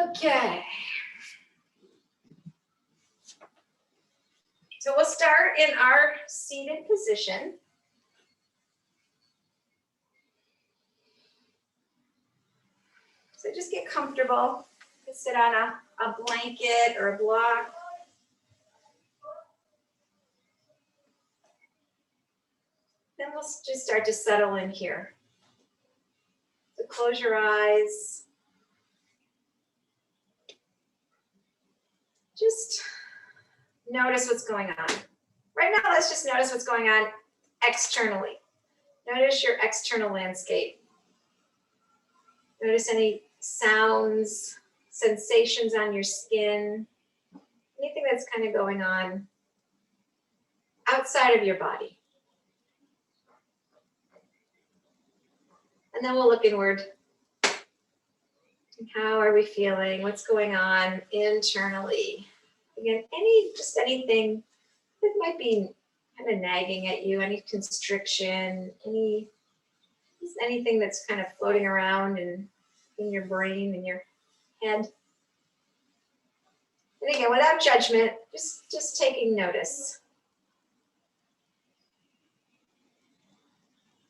Okay. So we'll start in our seated position. So just get comfortable. You can sit on a blanket or a block. Then we'll just start to settle in here. So close your eyes. Just notice what's going on. Right now, let's just notice what's going on externally. Notice your external landscape. Notice any sounds, sensations on your skin, anything that's kind of going on outside of your body. And then we'll look inward. How are we feeling? What's going on internally? Again, anything that might be kind of nagging at you, any constriction, anything that's kind of floating around in your brain, in your head. And again, without judgment, just taking notice.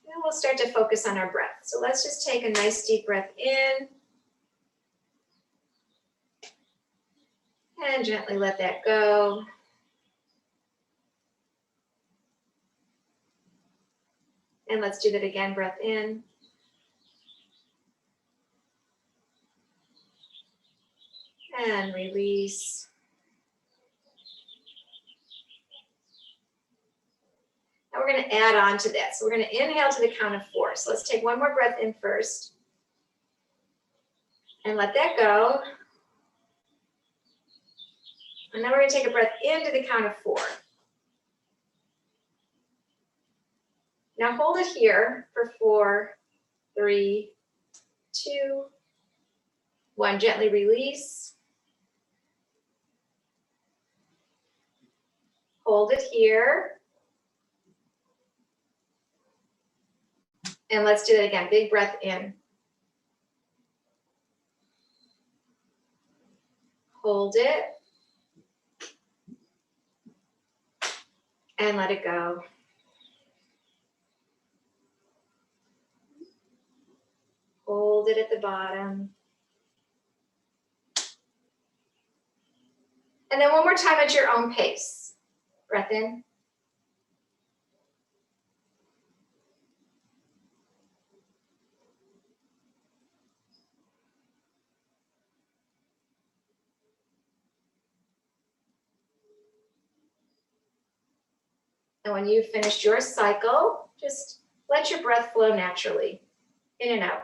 And we'll start to focus on our breath. So let's just take a nice deep breath in. And gently let that go. And let's do that again, breath in. And release. Now we're going to add on to that. So we're going to inhale to the count of 4. So let's take one more breath in first. And let that go. And then we're going to take a breath into the count of 4. Now hold it here for 4, 3, 2, 1. Gently release. Hold it here. And let's do it again. Big breath in. Hold it. And let it go. Hold it at the bottom. And then one more time at your own pace. Breath in. And when you've finished your cycle, just let your breath flow naturally, in and out.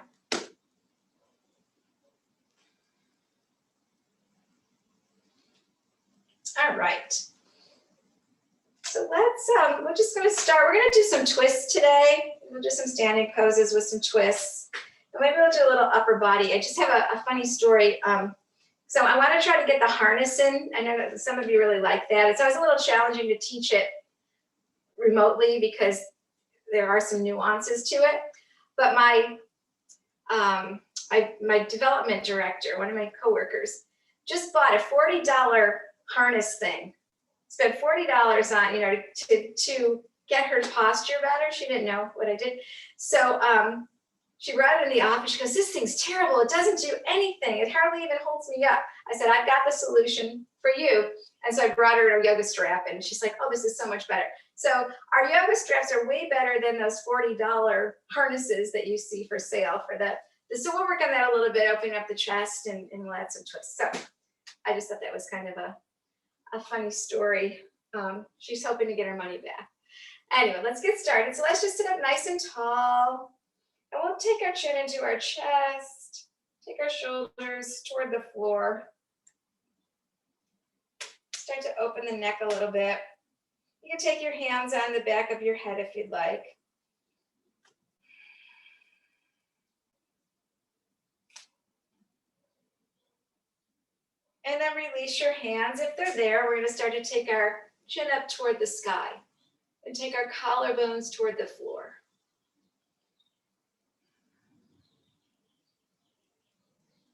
All right. So we're just going to start. We're going to do some twists today. We'll do some standing poses with some twists. And maybe we'll do a little upper body. I just have a funny story. So I want to try to get the harness in. I know that some of you really like that. It's always a little challenging to teach it remotely because there are some nuances to it. But my development director, one of my coworkers, just bought a $40 harness thing. Spent $40 on, to get her posture better. She didn't know what I did. So she brought it in the office. She goes, "This thing's terrible. It doesn't do anything. It hardly even holds me up." I said, "I've got the solution for you." And so I brought her a yoga strap and she's like, "Oh, this is so much better." So our yoga straps are way better than those $40 harnesses that you see for sale for that. So we'll work on that a little bit, opening up the chest and we'll add some twists. So I just thought that was kind of a funny story. She's hoping to get her money back. Anyway, let's get started. So let's just sit up nice and tall. And we'll take our chin into our chest, take our shoulders toward the floor. Start to open the neck a little bit. You can take your hands on the back of your head if you'd like. And then release your hands. If they're there, we're going to start to take our chin up toward the sky and take our collarbones toward the floor.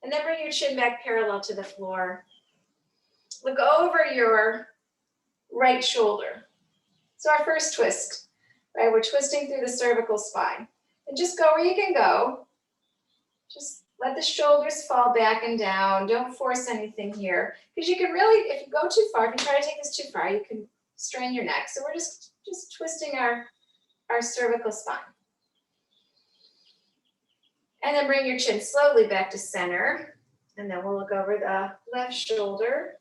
And then bring your chin back parallel to the floor. Look over your right shoulder. So our first twist, right? We're twisting through the cervical spine. And just go where you can go. Just let the shoulders fall back and down. Don't force anything here. Because you can really, if you go too far, if you try to take this too far, you can strain your neck. So we're just twisting our cervical spine. And then bring your chin slowly back to center. And then we'll look over the left shoulder.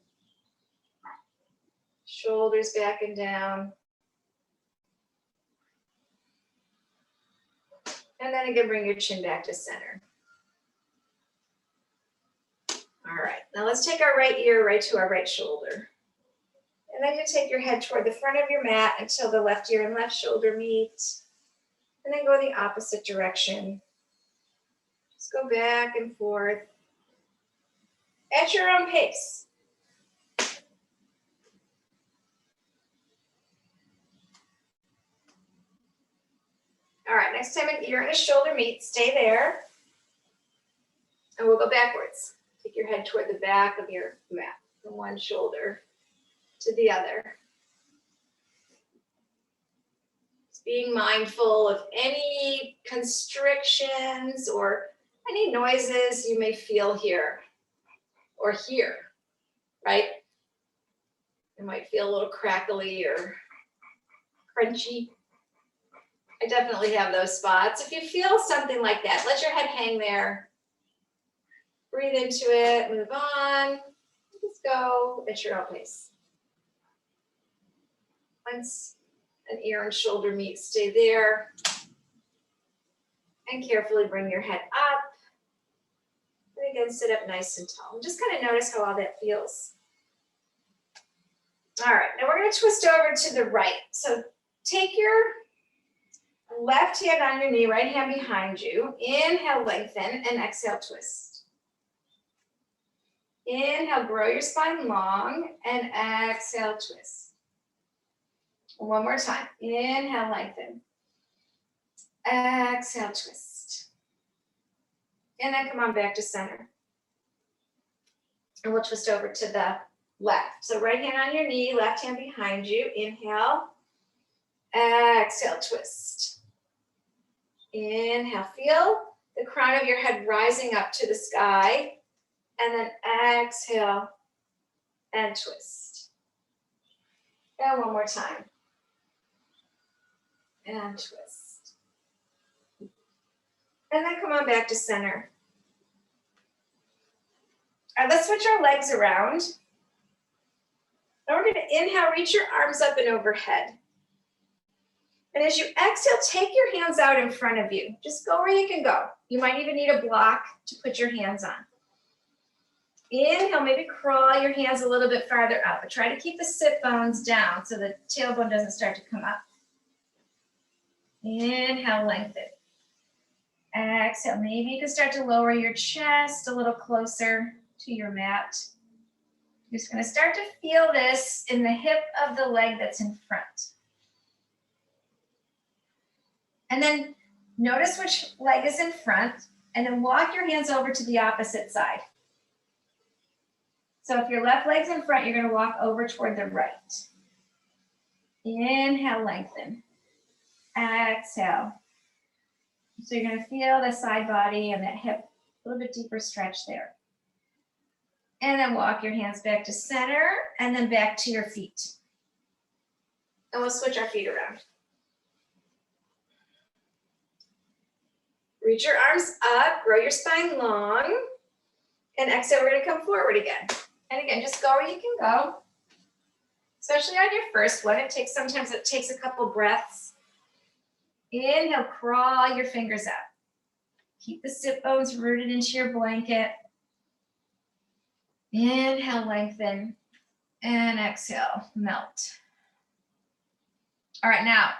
Shoulders back and down. And then again, bring your chin back to center. All right, now let's take our right ear right to our right shoulder. And then you take your head toward the front of your mat until the left ear and left shoulder meet. And then go the opposite direction. Just go back and forth at your own pace. All right, next time an ear and a shoulder meet, stay there. And we'll go backwards. Take your head toward the back of your mat, from one shoulder to the other. Just being mindful of any constrictions or any noises you may feel here or hear, right? You might feel a little crackly or crunchy. I definitely have those spots. If you feel something like that, let your head hang there. Breathe into it, move on. Just go at your own pace. Once an ear and shoulder meet, stay there. And carefully bring your head up. And again, sit up nice and tall. Just kind of notice how all that feels. All right, now we're going to twist over to the right. So take your left hand on your knee, right hand behind you. Inhale, lengthen, and exhale, twist. Inhale, grow your spine long, and exhale, twist. One more time. Inhale, lengthen. Exhale, twist. And then come on back to center. And we'll twist over to the left. So right hand on your knee, left hand behind you. Inhale. Exhale, twist. Inhale, feel the crown of your head rising up to the sky. And then exhale and twist. And one more time. And twist. And then come on back to center. All right, let's switch our legs around. Now we're going to inhale, reach your arms up and overhead. And as you exhale, take your hands out in front of you. Just go where you can go. You might even need a block to put your hands on. Inhale, maybe crawl your hands a little bit farther up, but try to keep the sit bones down so the tailbone doesn't start to come up. Inhale, lengthen. Exhale, maybe you can start to lower your chest a little closer to your mat. You're just going to start to feel this in the hip of the leg that's in front. And then notice which leg is in front, and then walk your hands over to the opposite side. So if your left leg's in front, you're going to walk over toward the right. Inhale, lengthen. Exhale. So you're going to feel the side body and that hip, a little bit deeper stretch there. And then walk your hands back to center and then back to your feet. And we'll switch our feet around. Reach your arms up, grow your spine long, and exhale, we're going to come forward again. And again, just go where you can go. Especially on your first one, sometimes it takes a couple breaths. Inhale, crawl your fingers out. Keep the sit bones rooted into your blanket. Inhale, lengthen, and exhale, melt. All right, now,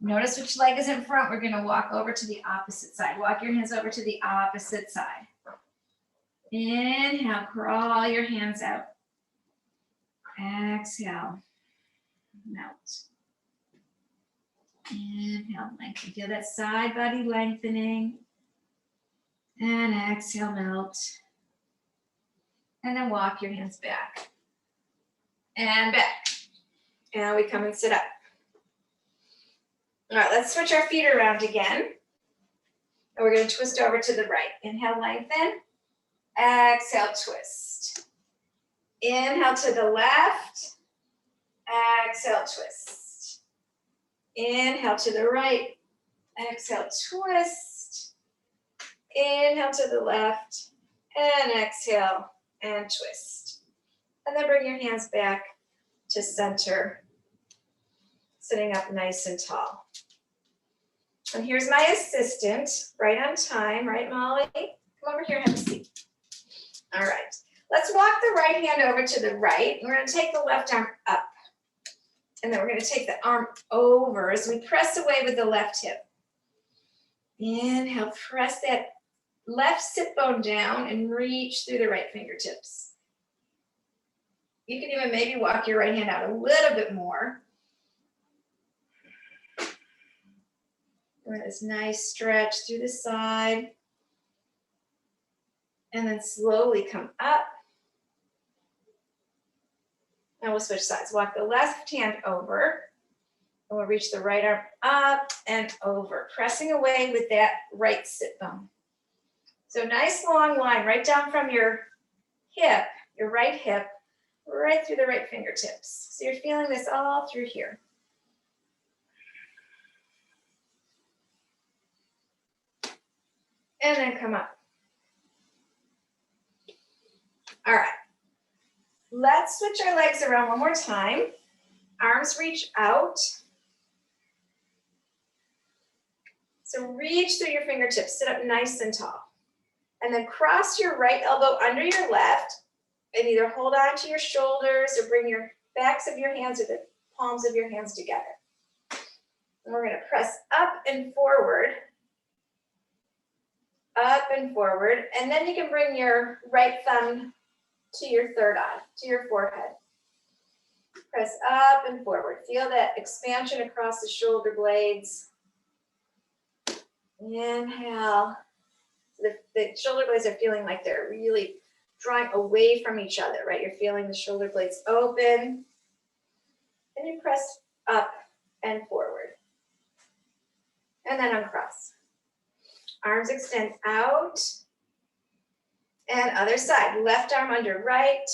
notice which leg is in front. We're gonna walk over to the opposite side. Walk your hands over to the opposite side. Inhale, crawl your hands out. Exhale, melt. Inhale, lengthen. Feel that side body lengthening. And exhale, melt. And then walk your hands back and back. And we come and sit up. All right, let's switch our feet around again. And we're going to twist over to the right. Inhale, lengthen. Exhale, twist. Inhale to the left. Exhale, twist. Inhale to the right. Exhale, twist. Inhale to the left. And exhale and twist. And then bring your hands back to center. Sitting up nice and tall. And here's my assistant, right on time, right, Molly? Come over here and have a seat. All right. Let's walk the right hand over to the right. We're going to take the left arm up. And then we're going to take the arm over as we press away with the left hip. Inhale, press that left sit bone down and reach through the right fingertips. You can even maybe walk your right hand out a little bit more. This nice stretch through the side. And then slowly come up. Now we'll switch sides. Walk the left hand over. And we'll reach the right arm up and over, pressing away with that right sit bone. So nice long line right down from your hip, your right hip, right through the right fingertips. So you're feeling this all through here. And then come up. All right. Let's switch our legs around one more time. Arms reach out. So reach through your fingertips, sit up nice and tall. And then cross your right elbow under your left and either hold on to your shoulders or bring your backs of your hands or the palms of your hands together. And we're going to press up and forward. Up and forward. And then you can bring your right thumb to your third eye, to your forehead. Press up and forward. Feel that expansion across the shoulder blades. Inhale. The shoulder blades are feeling like they're really drawing away from each other, right? You're feeling the shoulder blades open. And you press up and forward. And then uncross. Arms extend out. And other side. Left arm under right.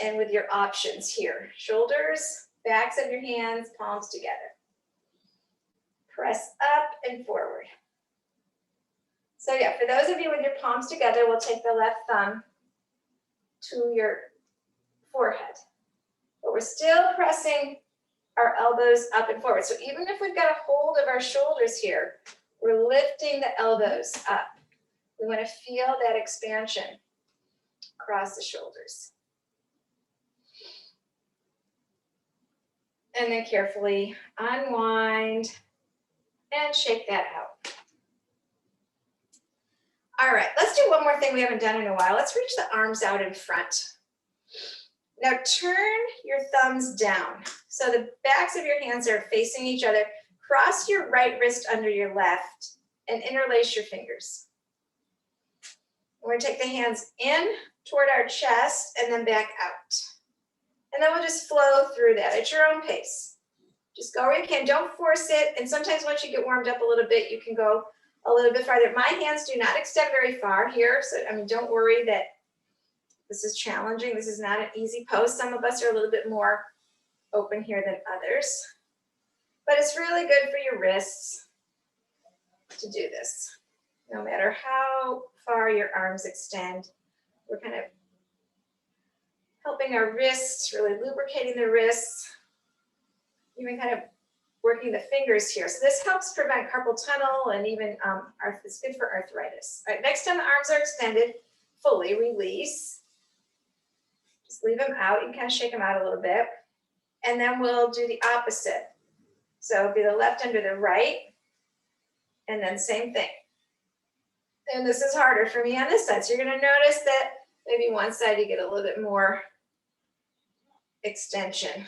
And with your options here. Shoulders, backs of your hands, palms together. Press up and forward. So yeah, for those of you with your palms together, we'll take the left thumb to your forehead. But we're still pressing our elbows up and forward. So even if we've got a hold of our shoulders here, we're lifting the elbows up. We want to feel that expansion across the shoulders. And then carefully unwind and shake that out. All right, let's do one more thing we haven't done in a while. Let's reach the arms out in front. Now turn your thumbs down. So the backs of your hands are facing each other. Cross your right wrist under your left and interlace your fingers. We're gonna take the hands in toward our chest and then back out. And then we'll just flow through that at your own pace. Just go where you can, don't force it. And sometimes once you get warmed up a little bit, you can go a little bit farther. My hands do not extend very far here. So, don't worry that this is challenging. This is not an easy pose. Some of us are a little bit more open here than others. But it's really good for your wrists to do this. No matter how far your arms extend, we're kind of helping our wrists, really lubricating the wrists, even kind of working the fingers here. So this helps prevent carpal tunnel and even it's good for arthritis. All right, next time the arms are extended, fully release. Just leave them out. You can kind of shake them out a little bit. And then we'll do the opposite. So it'll be the left under the right. And then same thing. And this is harder for me on this side. So you're going to notice that maybe one side you get a little bit more extension.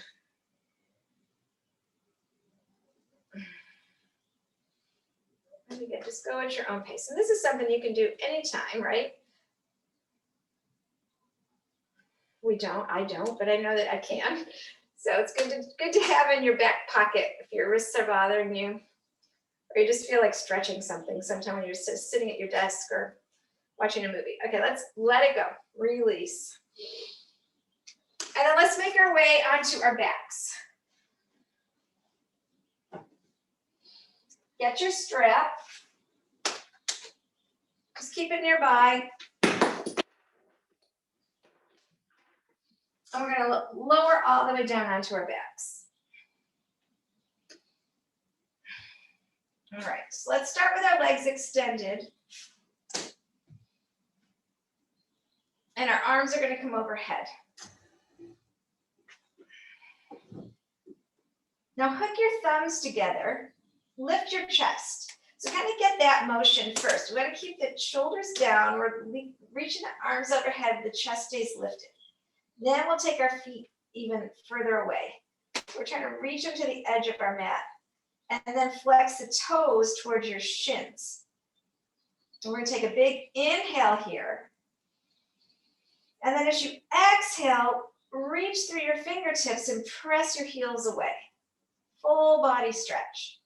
And again, just go at your own pace. And this is something you can do anytime, right? we don't, I don't, but I know that I can. So it's good to have in your back pocket if your wrists are bothering you, or you just feel like stretching something sometime when you're just sitting at your desk or watching a movie. Okay, let's let it go. Release. And then let's make our way onto our backs. Get your strap. Just keep it nearby. And we're going to lower all the way down onto our backs. All right, so let's start with our legs extended. And our arms are going to come overhead. Now hook your thumbs together, lift your chest. So kind of get that motion first. We want to keep the shoulders down. We're reaching the arms overhead, the chest stays lifted. Then we'll take our feet even further away. We're trying to reach them to the edge of our mat. And then flex the toes towards your shins. And we're going to take a big inhale here. And then as you exhale, reach through your fingertips and press your heels away. Full body stretch.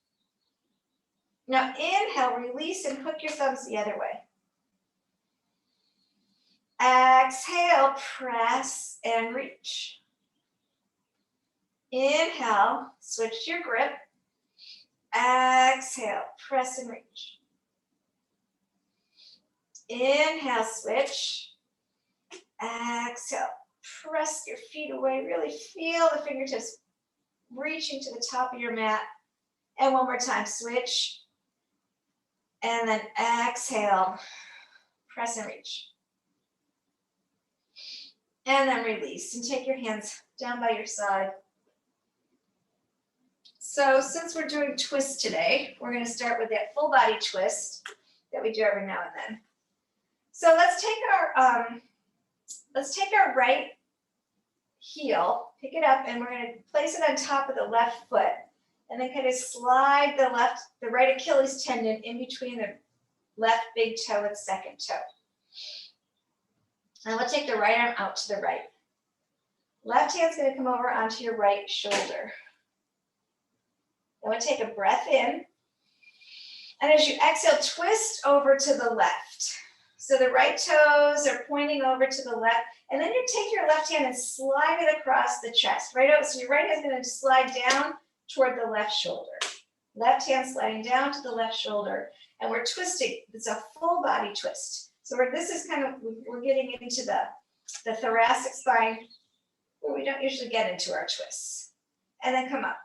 Now inhale, release and hook your thumbs the other way. Exhale, press and reach. Inhale, switch to your grip. Exhale, press and reach. Inhale, switch. Exhale, press your feet away. Really feel the fingertips reaching to the top of your mat. And one more time, switch. And then exhale, press and reach. And then release and take your hands down by your side. So since we're doing twists today, we're going to start with that full body twist that we do every now and then. So let's take our right heel, pick it up, and we're going to place it on top of the left foot, and then kind of slide the right Achilles tendon in between the left big toe and second toe. And we'll take the right arm out to the right. Left hand's going to come over onto your right shoulder. Then we'll take a breath in. And as you exhale, twist over to the left. So the right toes are pointing over to the left. And then you take your left hand and slide it across the chest. Right out. So your right hand's going to slide down toward the left shoulder. Left hand sliding down to the left shoulder. And we're twisting. It's a full body twist. So this is kind of, we're getting into the thoracic spine where we don't usually get into our twists. And then come up.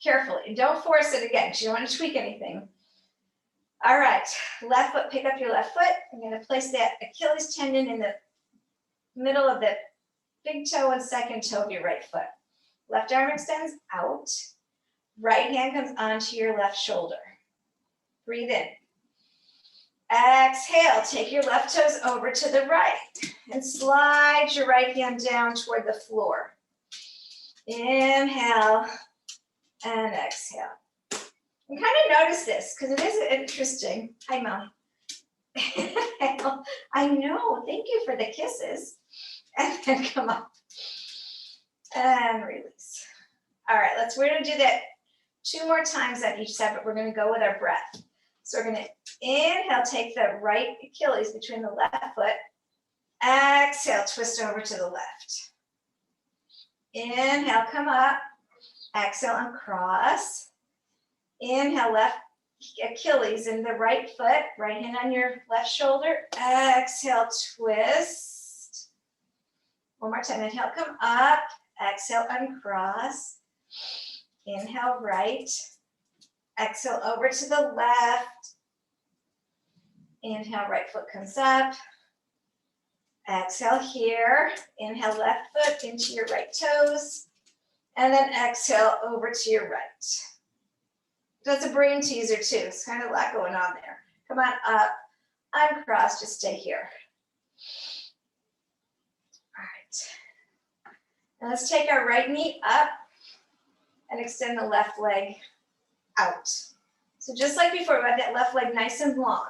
Carefully. And don't force it again because you don't want to tweak anything. All right. Left foot, pick up your left foot. I'm going to place that Achilles tendon in the middle of the big toe and second toe of your right foot. Left arm extends out. Right hand comes onto your left shoulder. Breathe in. Exhale, take your left toes over to the right and slide your right hand down toward the floor. Inhale and exhale. And kind of notice this because it is interesting. Hi, Mom. I know. Thank you for the kisses. And then come up and release. All right, we're going to do that 2 more times on each side, but we're going to go with our breath. So we're going to inhale, take the right Achilles between the left foot. Exhale, twist over to the left. Inhale, come up. Exhale, uncross. Inhale, left Achilles in the right foot. Right hand on your left shoulder. Exhale, twist. One more time. Inhale, come up. Exhale, uncross. Inhale, right. Exhale, over to the left. Inhale, right foot comes up. Exhale here. Inhale, left foot into your right toes. And then exhale over to your right. That's a brain teaser too. It's kind of a lot going on there. Come on up. Uncross, just stay here. All right. Now let's take our right knee up and extend the left leg out. So just like before, we have that left leg nice and long.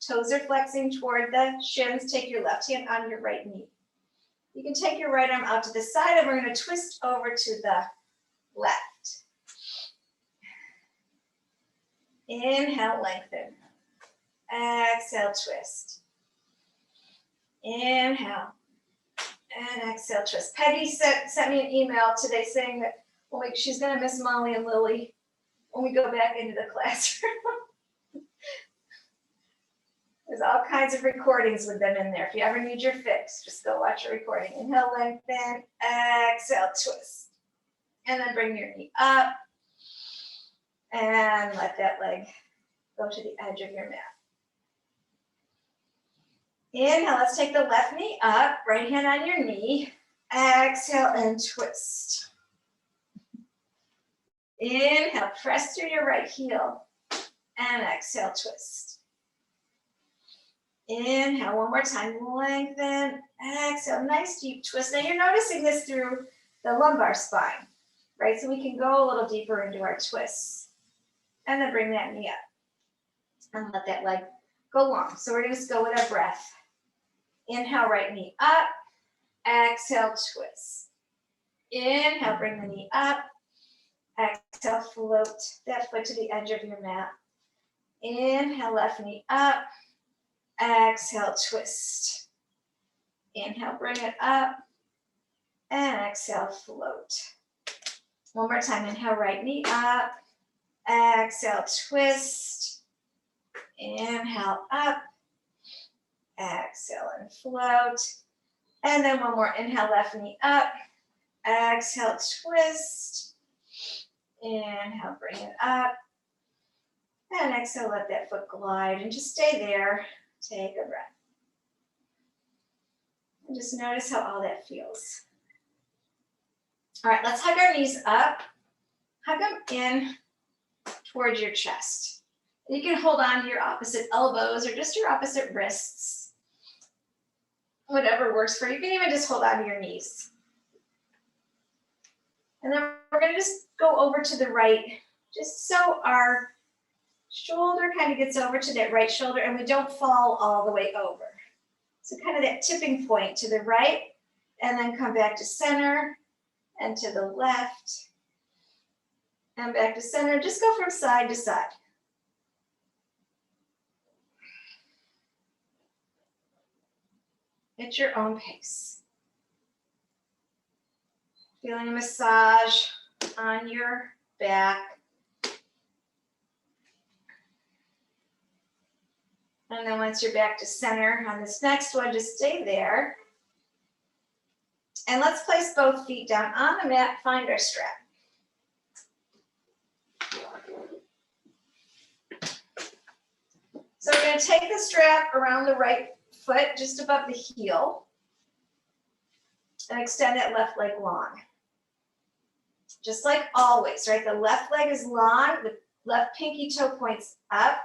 Toes are flexing toward the shins. Take your left hand on your right knee. You can take your right arm out to the side and we're going to twist over to the left. Inhale, lengthen. Exhale, twist. Inhale. And exhale, twist. Peggy sent me an email today saying that she's going to miss Molly and Lily when we go back into the classroom. There's all kinds of recordings with them in there. If you ever need your fix, just go watch a recording. Inhale, lengthen. Exhale, twist. And then bring your knee up. And let that leg go to the edge of your mat. Inhale, let's take the left knee up, right hand on your knee. Exhale and twist. Inhale, press through your right heel. And exhale, twist. Inhale, one more time, lengthen. Exhale, nice deep twist. Now you're noticing this through the lumbar spine, right? So we can go a little deeper into our twists. And then bring that knee up. And let that leg go long. So we're going to just go with our breath. Inhale, right knee up. Exhale, twist. Inhale, bring the knee up. Exhale, float that foot to the edge of your mat. Inhale, left knee up. Exhale, twist. Inhale, bring it up. And exhale, float. One more time. Inhale, right knee up. Exhale, twist. Inhale, up. Exhale and float. And then one more. Inhale, left knee up. Exhale, twist. Inhale, bring it up. And exhale, let that foot glide and just stay there. Take a breath. And just notice how all that feels. All right, let's hug our knees up. Hug them in towards your chest. You can hold on to your opposite elbows or just your opposite wrists. Whatever works for you. You can even just hold on to your knees. And then we're going to just go over to the right, just so our shoulder kind of gets over to that right shoulder and we don't fall all the way over. So kind of that tipping point to the right, and then come back to center and to the left and back to center. Just go from side to side. At your own pace. Feeling a massage on your back. And then once you're back to center on this next one, just stay there. And let's place both feet down on the mat, find our strap. So we're going to take the strap around the right foot, just above the heel, and extend that left leg long. Just like always, right? The left leg is long, the left pinky toe points up.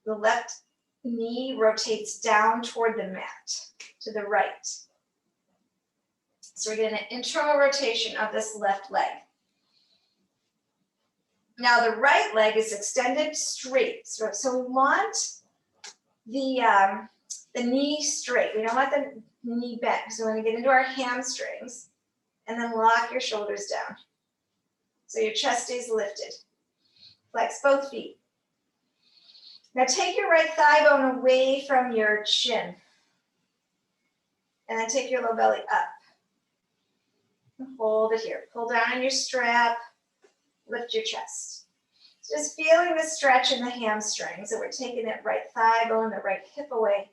The left knee rotates down toward the mat, to the right. So we're getting an internal rotation of this left leg. Now the right leg is extended straight. So we want the knee straight. We don't want the knee bent. So we're going to get into our hamstrings and then lock your shoulders down. So your chest stays lifted. Flex both feet. Now take your right thigh bone away from your chin. And then take your low belly up. And hold it here. Pull down on your strap. Lift your chest. So just feeling the stretch in the hamstrings. So we're taking that right thigh bone, the right hip away.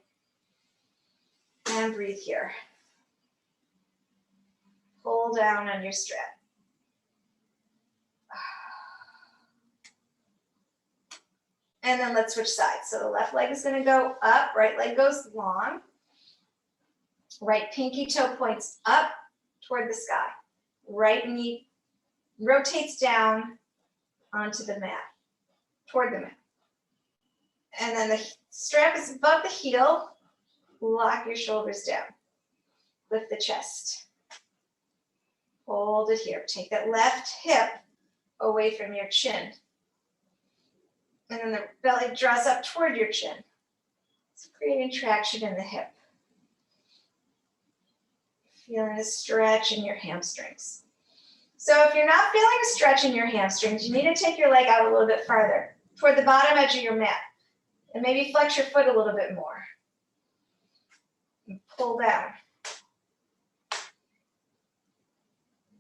And breathe here. Pull down on your strap. And then let's switch sides. So the left leg is going to go up, right leg goes long. Right pinky toe points up toward the sky. Right knee rotates down onto the mat, toward the mat. And then the strap is above the heel. Lock your shoulders down. Lift the chest. Hold it here. Take that left hip away from your chin. And then the belly draws up toward your chin. It's creating traction in the hip. Feeling a stretch in your hamstrings. So if you're not feeling a stretch in your hamstrings, you need to take your leg out a little bit farther toward the bottom edge of your mat and maybe flex your foot a little bit more. And pull down.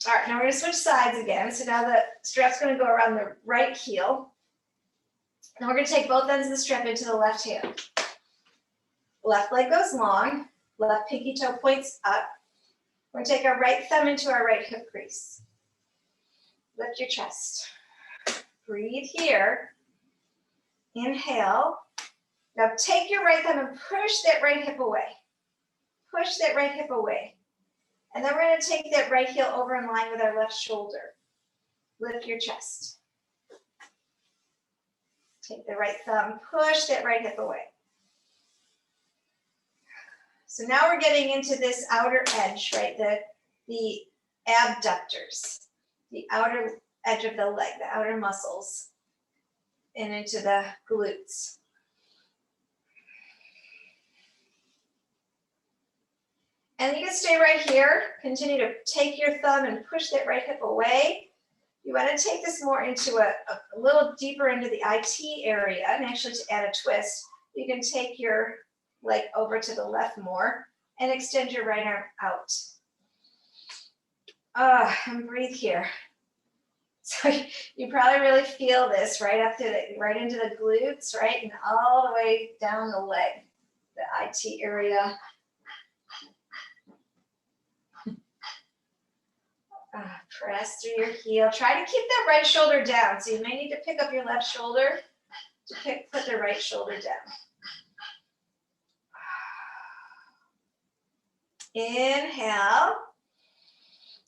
All right, now we're going to switch sides again. So now the strap's going to go around the right heel. Now we're going to take both ends of the strap into the left hand. Left leg goes long, left pinky toe points up. We're going to take our right thumb into our right hip crease. Lift your chest. Breathe here. Inhale. Now take your right thumb and push that right hip away. Push that right hip away. And then we're going to take that right heel over in line with our left shoulder. Lift your chest. Take the right thumb, push that right hip away. So now we're getting into this outer edge, right? The abductors, the outer edge of the leg, the outer muscles, and into the glutes. And you can stay right here. Continue to take your thumb and push that right hip away. You want to take this more into a little deeper into the IT area. And actually to add a twist, you can take your leg over to the left more and extend your right arm out. And breathe here. So you probably really feel this right up to right into the glutes, right? And all the way down the leg, the IT area. Press through your heel. Try to keep that right shoulder down. So you may need to pick up your left shoulder to put the right shoulder down. Inhale.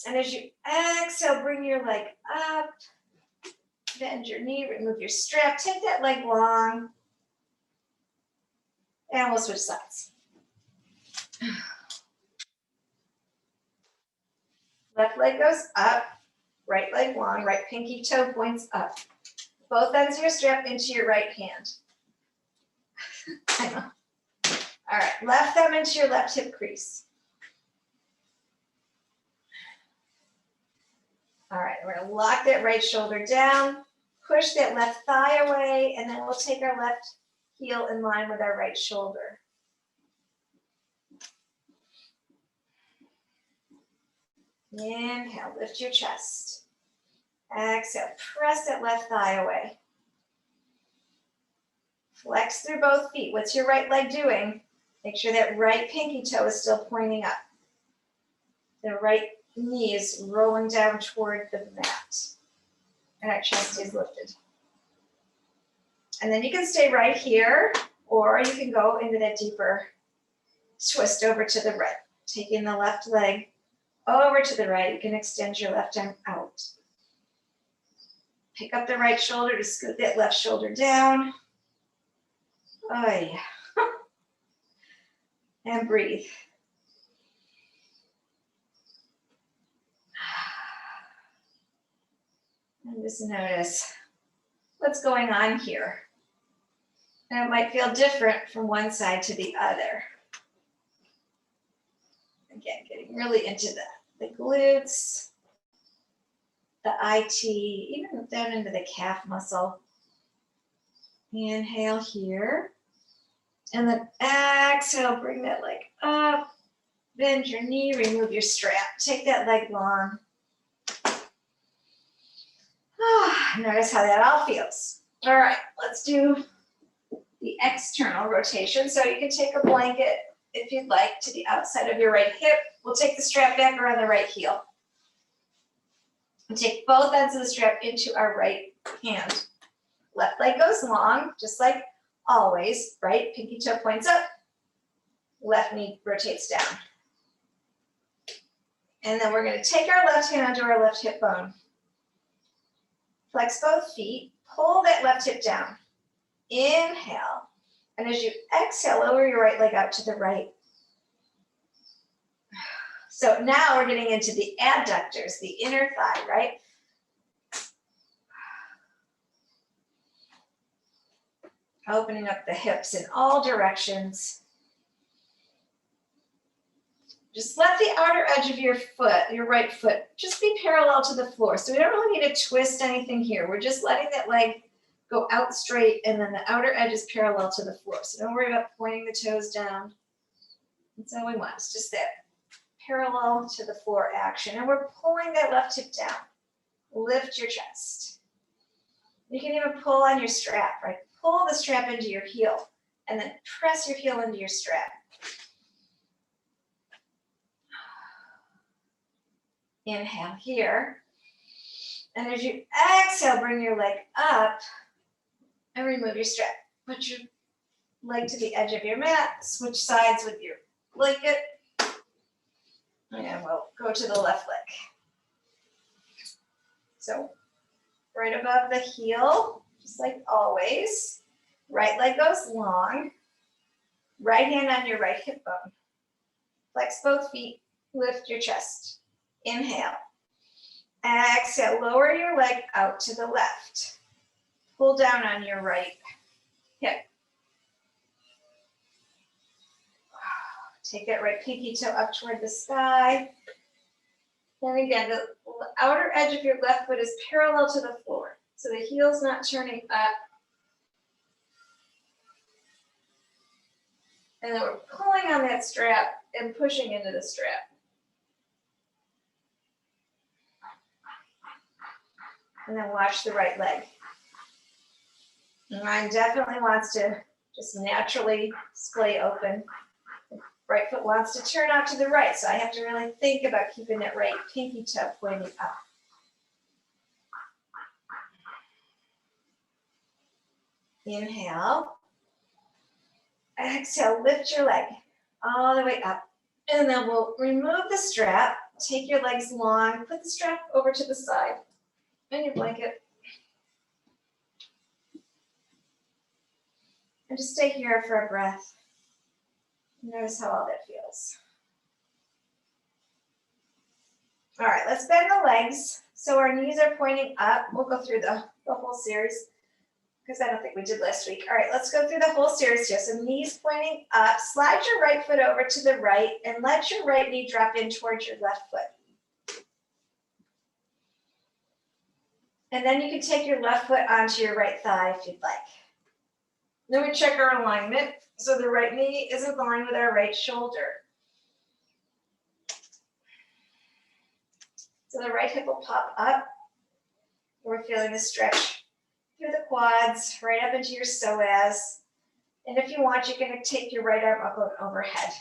And as you exhale, bring your leg up. Bend your knee, remove your strap. Take that leg long. And we'll switch sides. Left leg goes up, right leg long, right pinky toe points up. Both ends of your strap into your right hand. I know. All right, left thumb into your left hip crease. All right, we're gonna lock that right shoulder down, push that left thigh away, and then we'll take our left heel in line with our right shoulder. Inhale, lift your chest. Exhale, press that left thigh away. Flex through both feet. What's your right leg doing? Make sure that right pinky toe is still pointing up. The right knee is rolling down toward the mat. And our chest is lifted. And then you can stay right here, or you can go into that deeper twist over to the right. Taking the left leg over to the right, you can extend your left arm out. Pick up the right shoulder to scoot that left shoulder down. Oh yeah. And breathe. And just notice what's going on here. And it might feel different from one side to the other. Again, getting really into the glutes, the IT, even down into the calf muscle. Inhale here. And then exhale, bring that leg up. Bend your knee, remove your strap. Take that leg long. Notice how that all feels. All right, let's do the external rotation. So you can take a blanket, if you'd like, to the outside of your right hip. We'll take the strap back around the right heel. And take both ends of the strap into our right hand. Left leg goes long, just like always, right? Pinky toe points up. Left knee rotates down. And then we're going to take our left hand onto our left hip bone. Flex both feet. Pull that left hip down. Inhale. And as you exhale, lower your right leg out to the right. So now we're getting into the adductors, the inner thigh, right? Opening up the hips in all directions. Just let the outer edge of your foot, your right foot, just be parallel to the floor. So we don't really need to twist anything here. We're just letting that leg go out straight, and then the outer edge is parallel to the floor. So don't worry about pointing the toes down. That's all we want. It's just that parallel to the floor action. And we're pulling that left hip down. Lift your chest. You can even pull on your strap, right? Pull the strap into your heel and then press your heel into your strap. Inhale here. And as you exhale, bring your leg up and remove your strap. Put your leg to the edge of your mat. Switch sides with your blanket. And we'll go to the left leg. So right above the heel, just like always. Right leg goes long. Right hand on your right hip bone. Flex both feet. Lift your chest. Inhale. Exhale. Lower your leg out to the left. Pull down on your right hip. Take that right pinky toe up toward the sky. Then again, the outer edge of your left foot is parallel to the floor. So the heel's not turning up. And then we're pulling on that strap and pushing into the strap. And then watch the right leg. Mine definitely wants to just naturally splay open. The right foot wants to turn out to the right, so I have to really think about keeping that right pinky toe pointing up. Inhale. Exhale, lift your leg all the way up. And then we'll remove the strap, take your legs long, put the strap over to the side and your blanket. And just stay here for a breath. Notice how all that feels. All right, let's bend the legs so our knees are pointing up. We'll go through the whole series because I don't think we did last week. All right, let's go through the whole series here. So knees pointing up, slide your right foot over to the right and let your right knee drop in towards your left foot. And then you can take your left foot onto your right thigh if you'd like. Then we check our alignment. So the right knee is aligned with our right shoulder. So the right hip will pop up. We're feeling the stretch through the quads, right up into your psoas. And if you want, you can take your right arm up and overhead.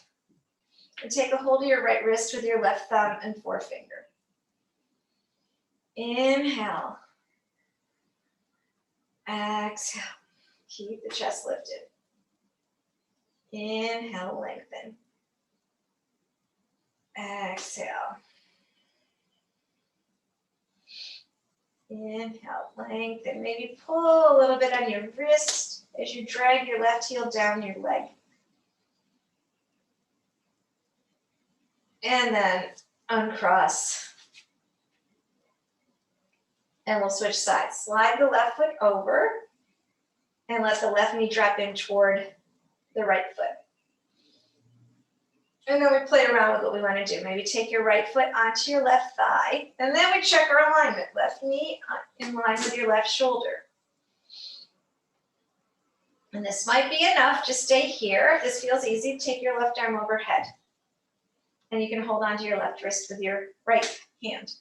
And take a hold of your right wrist with your left thumb and forefinger. Inhale. Exhale. Keep the chest lifted. Inhale, lengthen. Exhale. Inhale, lengthen. Maybe pull a little bit on your wrist as you drag your left heel down your leg. And then uncross. And we'll switch sides. Slide the left foot over and let the left knee drop in toward the right foot. And then we play around with what we want to do. Maybe take your right foot onto your left thigh. And then we check our alignment. Left knee in line with your left shoulder. And this might be enough. Just stay here. If this feels easy, take your left arm overhead. And you can hold onto your left wrist with your right hand.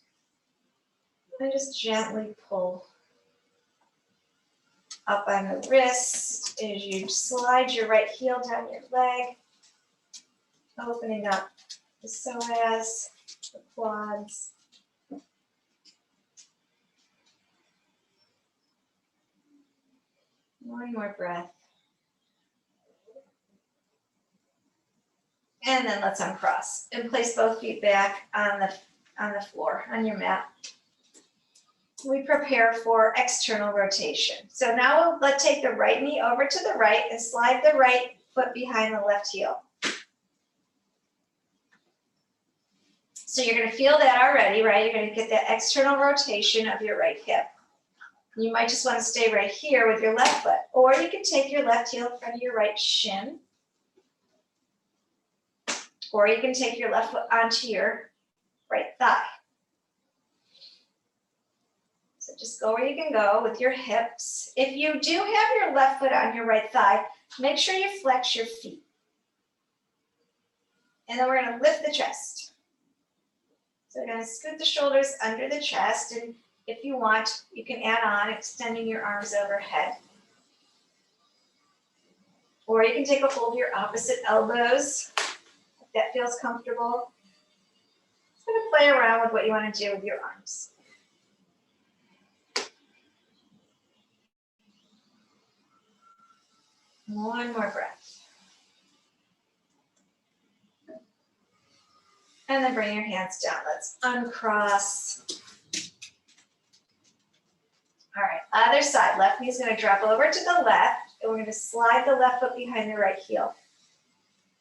And just gently pull up on the wrist as you slide your right heel down your leg, opening up the psoas, the quads. One more breath. And then let's uncross and place both feet back on the floor, on your mat. We prepare for external rotation. So now let's take the right knee over to the right and slide the right foot behind the left heel. So you're going to feel that already, right? You're going to get that external rotation of your right hip. You might just want to stay right here with your left foot, or you can take your left heel in front of your right shin, Or you can take your left foot onto your right thigh. So just go where you can go with your hips. If you do have your left foot on your right thigh, make sure you flex your feet. And then we're going to lift the chest. So we're going to scoot the shoulders under the chest, and if you want, you can add on extending your arms overhead. Or you can take a hold of your opposite elbows, if that feels comfortable. Just going to play around with what you want to do with your arms. One more breath. And then bring your hands down. Let's uncross. All right, other side. Left knee is going to drop over to the left, and we're going to slide the left foot behind the right heel.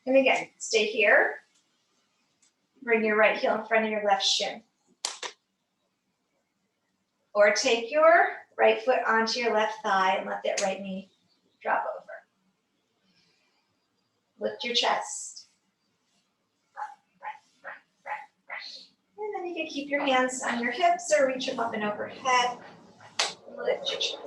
And again, stay here. Bring your right heel in front of your left shin. Or take your right foot onto your left thigh and let that right knee drop over. Lift your chest. And then you can keep your hands on your hips or reach them up and overhead. Lift your chest.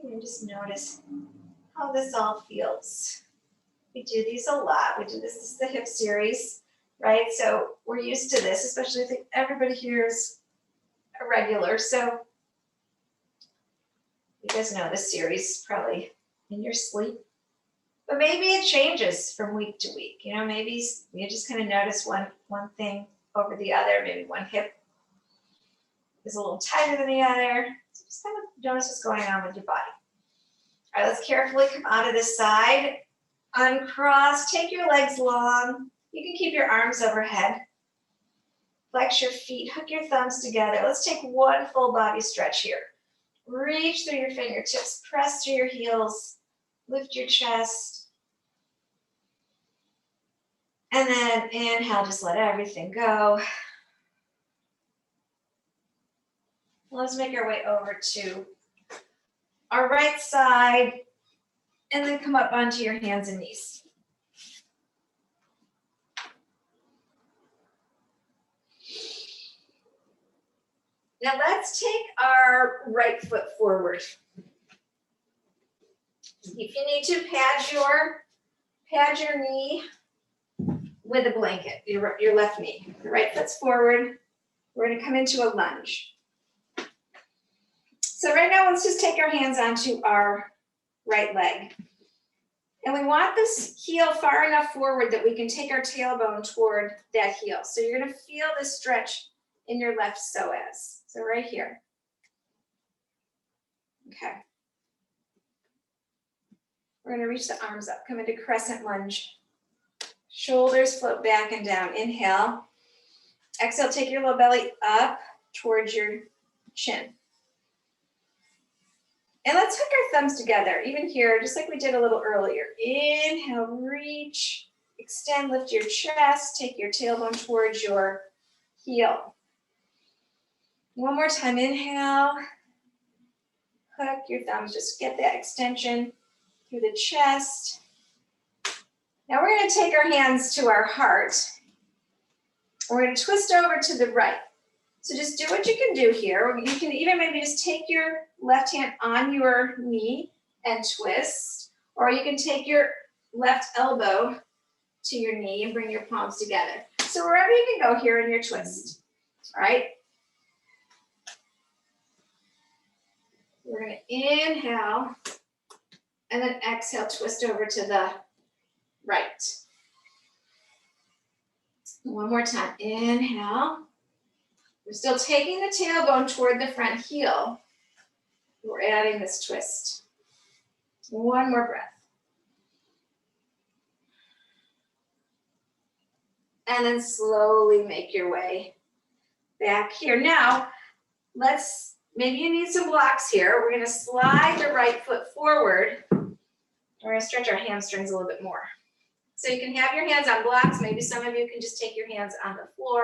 And just notice how this all feels. We do these a lot. We do this is the hip series, right? So we're used to this, especially I think everybody here is a regular. So you guys know this series probably in your sleep. But maybe it changes from week to week. You know, maybe you just kind of notice one thing over the other. Maybe one hip is a little tighter than the other. So just kind of notice what's going on with your body. All right, let's carefully come out of this side. Uncross, take your legs long. You can keep your arms overhead. Flex your feet, hook your thumbs together. Let's take one full body stretch here. Reach through your fingertips, press through your heels, lift your chest. And then inhale, just let everything go. Let's make our way over to our right side and then come up onto your hands and knees. Now let's take our right foot forward. If you need to, pad your knee with a blanket, your left knee. The right foot's forward. We're going to come into a lunge. So right now, let's just take our hands onto our right leg. And we want this heel far enough forward that we can take our tailbone toward that heel. So you're going to feel this stretch in your left psoas. So right here. Okay. We're going to reach the arms up, come into crescent lunge. Shoulders float back and down. Inhale. Exhale, take your low belly up towards your chin. And let's hook our thumbs together, even here, just like we did a little earlier. Inhale, reach, extend, lift your chest, take your tailbone towards your heel. One more time, inhale. Hook your thumbs, just get that extension through the chest. Now we're going to take our hands to our heart. We're going to twist over to the right. So just do what you can do here. You can even maybe just take your left hand on your knee and twist, or you can take your left elbow to your knee and bring your palms together. So wherever you can go here in your twist, all right? We're going to inhale and then exhale, twist over to the right. One more time, inhale. We're still taking the tailbone toward the front heel. We're adding this twist. One more breath. And then slowly make your way back here. Now, maybe you need some blocks here. We're going to slide the right foot forward. We're going to stretch our hamstrings a little bit more. So you can have your hands on blocks. Maybe some of you can just take your hands on the floor.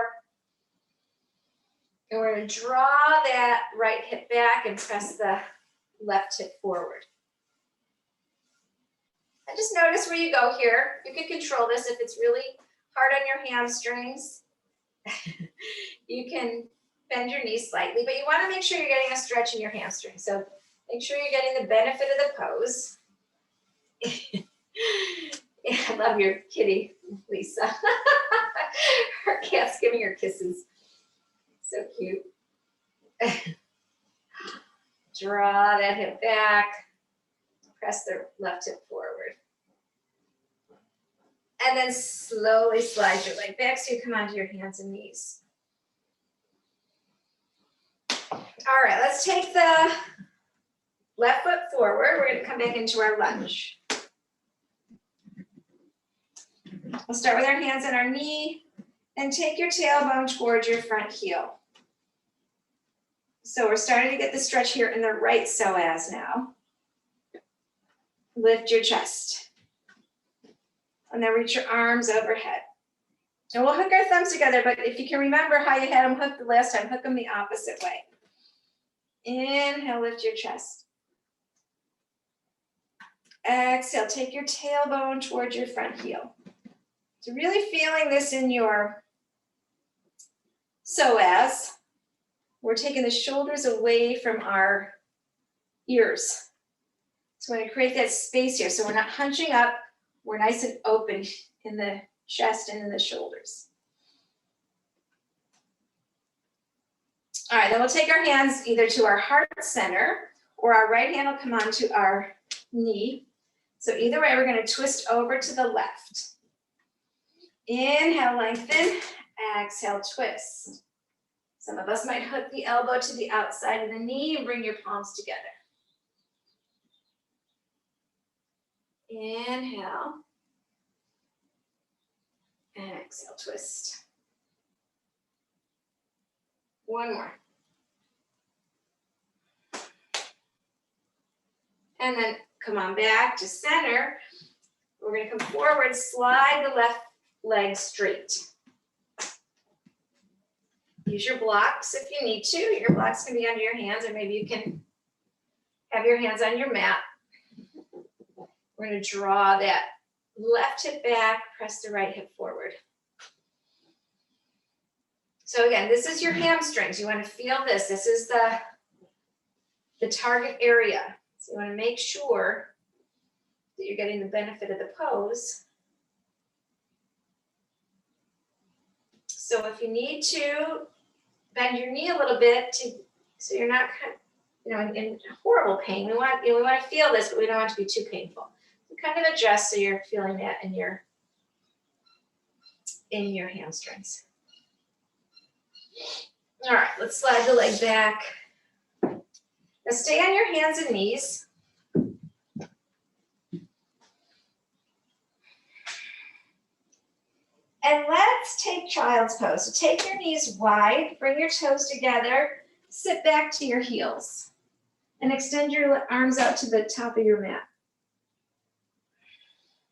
And we're going to draw that right hip back and press the left hip forward. And just notice where you go here. You can control this if it's really hard on your hamstrings. You can bend your knees slightly, but you want to make sure you're getting a stretch in your hamstring. So make sure you're getting the benefit of the pose. Yeah, I love your kitty, Lisa. Her cat's giving her kisses. So cute. Draw that hip back. Press the left hip forward. And then slowly slide your leg back so you come onto your hands and knees. All right, let's take the left foot forward. We're going to come back into our lunge. We'll start with our hands on our knee and take your tailbone towards your front heel. So we're starting to get the stretch here in the right psoas now. Lift your chest. And then reach your arms overhead. And we'll hook our thumbs together, but if you can remember how you had them hooked the last time, hook them the opposite way. Inhale, lift your chest. Exhale, take your tailbone towards your front heel. So really feeling this in your psoas. We're taking the shoulders away from our ears. So we're going to create that space here. So we're not hunching up. We're nice and open in the chest and in the shoulders. All right, then we'll take our hands either to our heart center or our right hand will come onto our knee. So either way, we're going to twist over to the left. Inhale, lengthen. Exhale, twist. Some of us might hook the elbow to the outside of the knee and bring your palms together. Inhale. And exhale, twist. One more. And then come on back to center. We're going to come forward, slide the left leg straight. Use your blocks if you need to. Your blocks can be under your hands, or maybe you can have your hands on your mat. We're going to draw that left hip back, press the right hip forward. So again, this is your hamstrings. You want to feel this. This is the target area. So you want to make sure that you're getting the benefit of the pose. So if you need to bend your knee a little bit so you're not in horrible pain. We want to feel this, but we don't want it to be too painful. So kind of adjust so you're feeling that in your hamstrings. All right, let's slide the leg back. Now stay on your hands and knees. And let's take child's pose. So take your knees wide, bring your toes together, sit back to your heels, and extend your arms out to the top of your mat.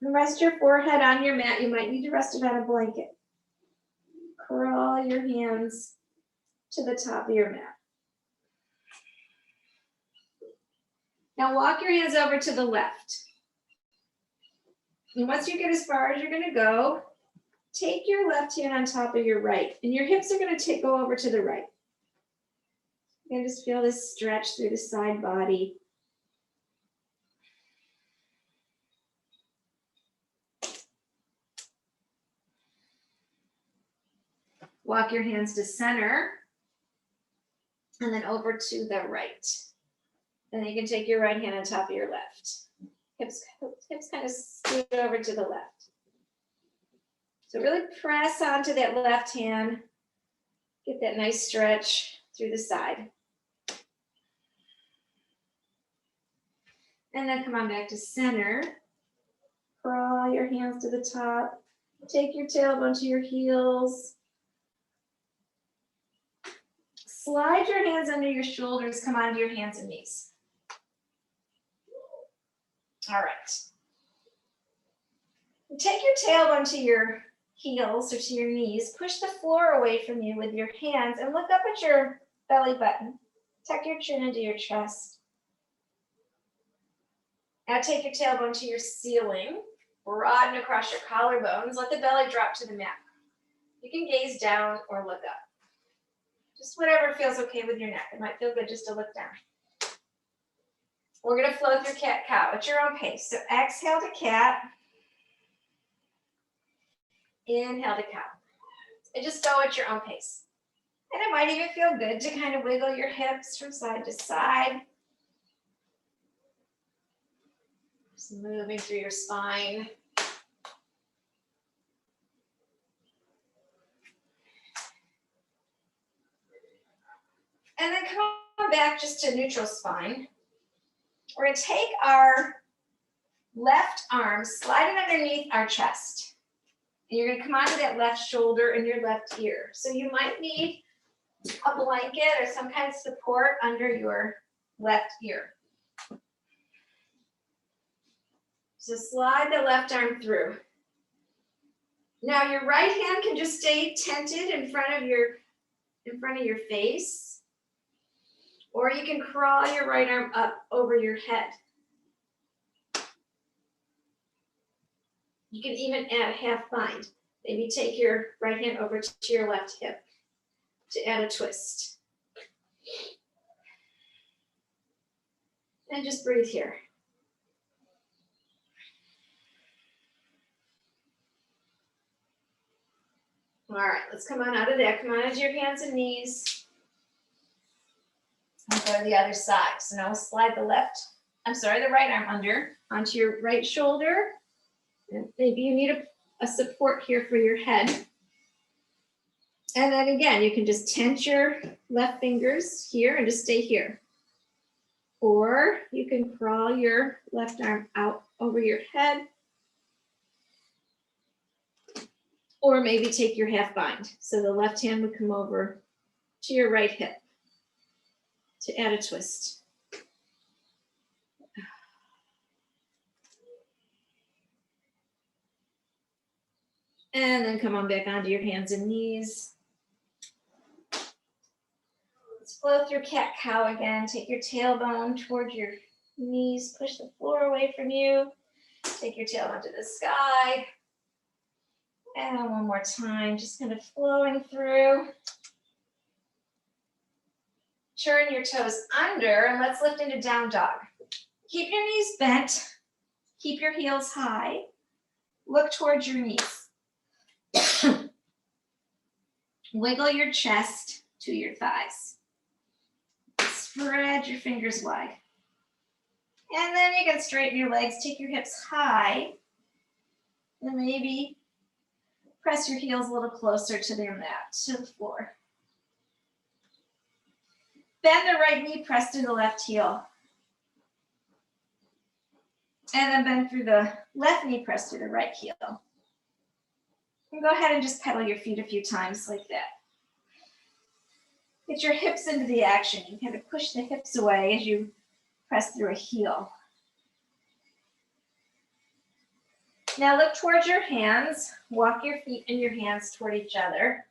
And rest your forehead on your mat. You might need to rest it on a blanket. Crawl your hands to the top of your mat. Now walk your hands over to the left. And once you get as far as you're going to go, take your left hand on top of your right, and your hips are going to go over to the right. And just feel this stretch through the side body. Walk your hands to center, and then over to the right. And then you can take your right hand on top of your left. Hips kind of scoot over to the left. So really press onto that left hand. Get that nice stretch through the side. And then come on back to center. Crawl your hands to the top. Take your tailbone to your heels. Slide your hands under your shoulders. Come onto your hands and knees. All right. Take your tailbone to your heels or to your knees. Push the floor away from you with your hands and look up at your belly button. Tuck your chin into your chest. Now take your tailbone to your ceiling. Broaden across your collarbones. Let the belly drop to the mat. You can gaze down or look up. Just whatever feels okay with your neck. It might feel good just to look down. We're going to flow through cat-cow at your own pace. So exhale to cat. Inhale to cow. And just go at your own pace. And it might even feel good to kind of wiggle your hips from side to side. Just moving through your spine. And then come back just to neutral spine. We're going to take our left arm, slide it underneath our chest. And you're going to come onto that left shoulder and your left ear. So you might need a blanket or some kind of support under your left ear. So slide the left arm through. Now your right hand can just stay tented in front of your face. Or you can crawl your right arm up over your head. You can even add a half bind. Maybe take your right hand over to your left hip to add a twist. And just breathe here. All right, let's come on out of that. Come on onto your hands and knees. And go to the other side. So now we'll slide the right arm under onto your right shoulder. And maybe you need a support here for your head. And then again, you can just tense your left fingers here and just stay here. Or you can crawl your left arm out over your head. Or maybe take your half bind. So the left hand would come over to your right hip to add a twist. And then come on back onto your hands and knees. Let's flow through cat-cow again. Take your tailbone towards your knees. Push the floor away from you. Take your tailbone to the sky. And one more time, just kind of flowing through. Turn your toes under and let's lift into down dog. Keep your knees bent. Keep your heels high. Look towards your knees. Wiggle your chest to your thighs. Spread your fingers wide. And then you can straighten your legs. Take your hips high. And maybe press your heels a little closer to their mat, to the floor. Bend the right knee, press through the left heel. And then bend through the left knee, press through the right heel. And go ahead and just pedal your feet a few times like that. Get your hips into the action. You kind of push the hips away as you press through a heel. Now look towards your hands. Walk your feet and your hands toward each other.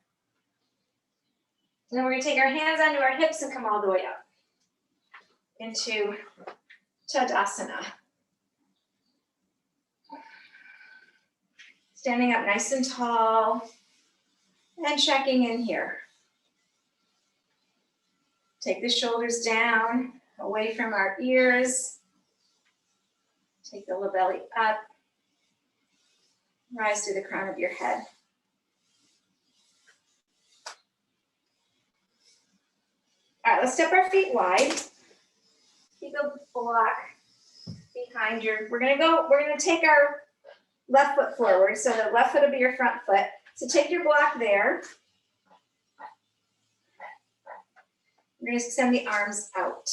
And then we're going to take our hands onto our hips and come all the way up into Tadasana. Standing up nice and tall and checking in here. Take the shoulders down, away from our ears. Take the low belly up. Rise to the crown of your head. All right, let's step our feet wide. Keep a block behind your, we're gonna take our left foot forward. So the left foot will be your front foot. So take your block there. We're gonna extend the arms out.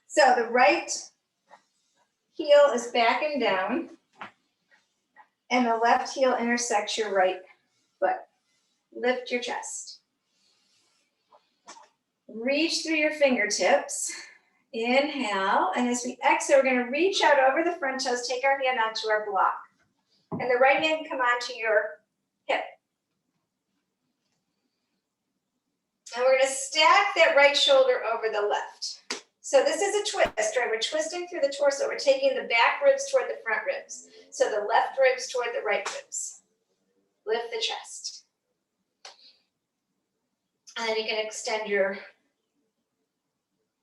So the right heel is back and down, and the left heel intersects your right foot. Lift your chest. Reach through your fingertips. Inhale, and as we exhale, we're going to reach out over the front toes, take our hand onto our block. And the right hand come onto your hip. And we're going to stack that right shoulder over the left. So this is a twist, right? We're twisting through the torso. We're taking the back ribs toward the front ribs. So the left ribs toward the right ribs. Lift the chest. And then you can extend your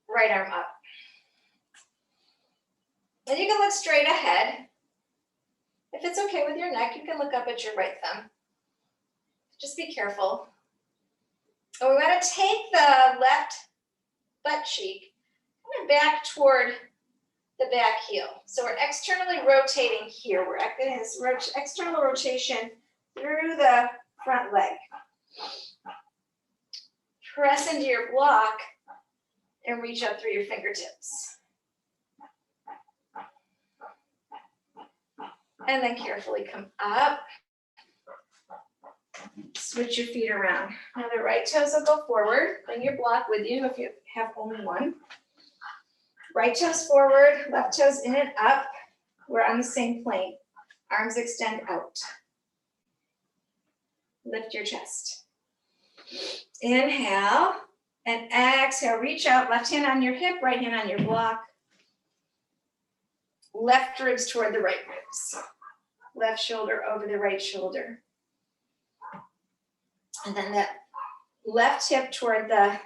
right arm up. Then you can look straight ahead. If it's okay with your neck, you can look up at your right thumb. Just be careful. And we're going to take the left butt cheek kind of back toward the back heel. So we're externally rotating here. We're acting as external rotation through the front leg. Press into your block and reach up through your fingertips. And then carefully come up. Switch your feet around. Now the right toes will go forward. Bring your block with you if you have only one. Right toes forward, left toes in and up. We're on the same plane. Arms extend out. Lift your chest. Inhale and exhale. Reach out, left hand on your hip, right hand on your block. Left ribs toward the right ribs. Left shoulder over the right shoulder. And then the left hip toward the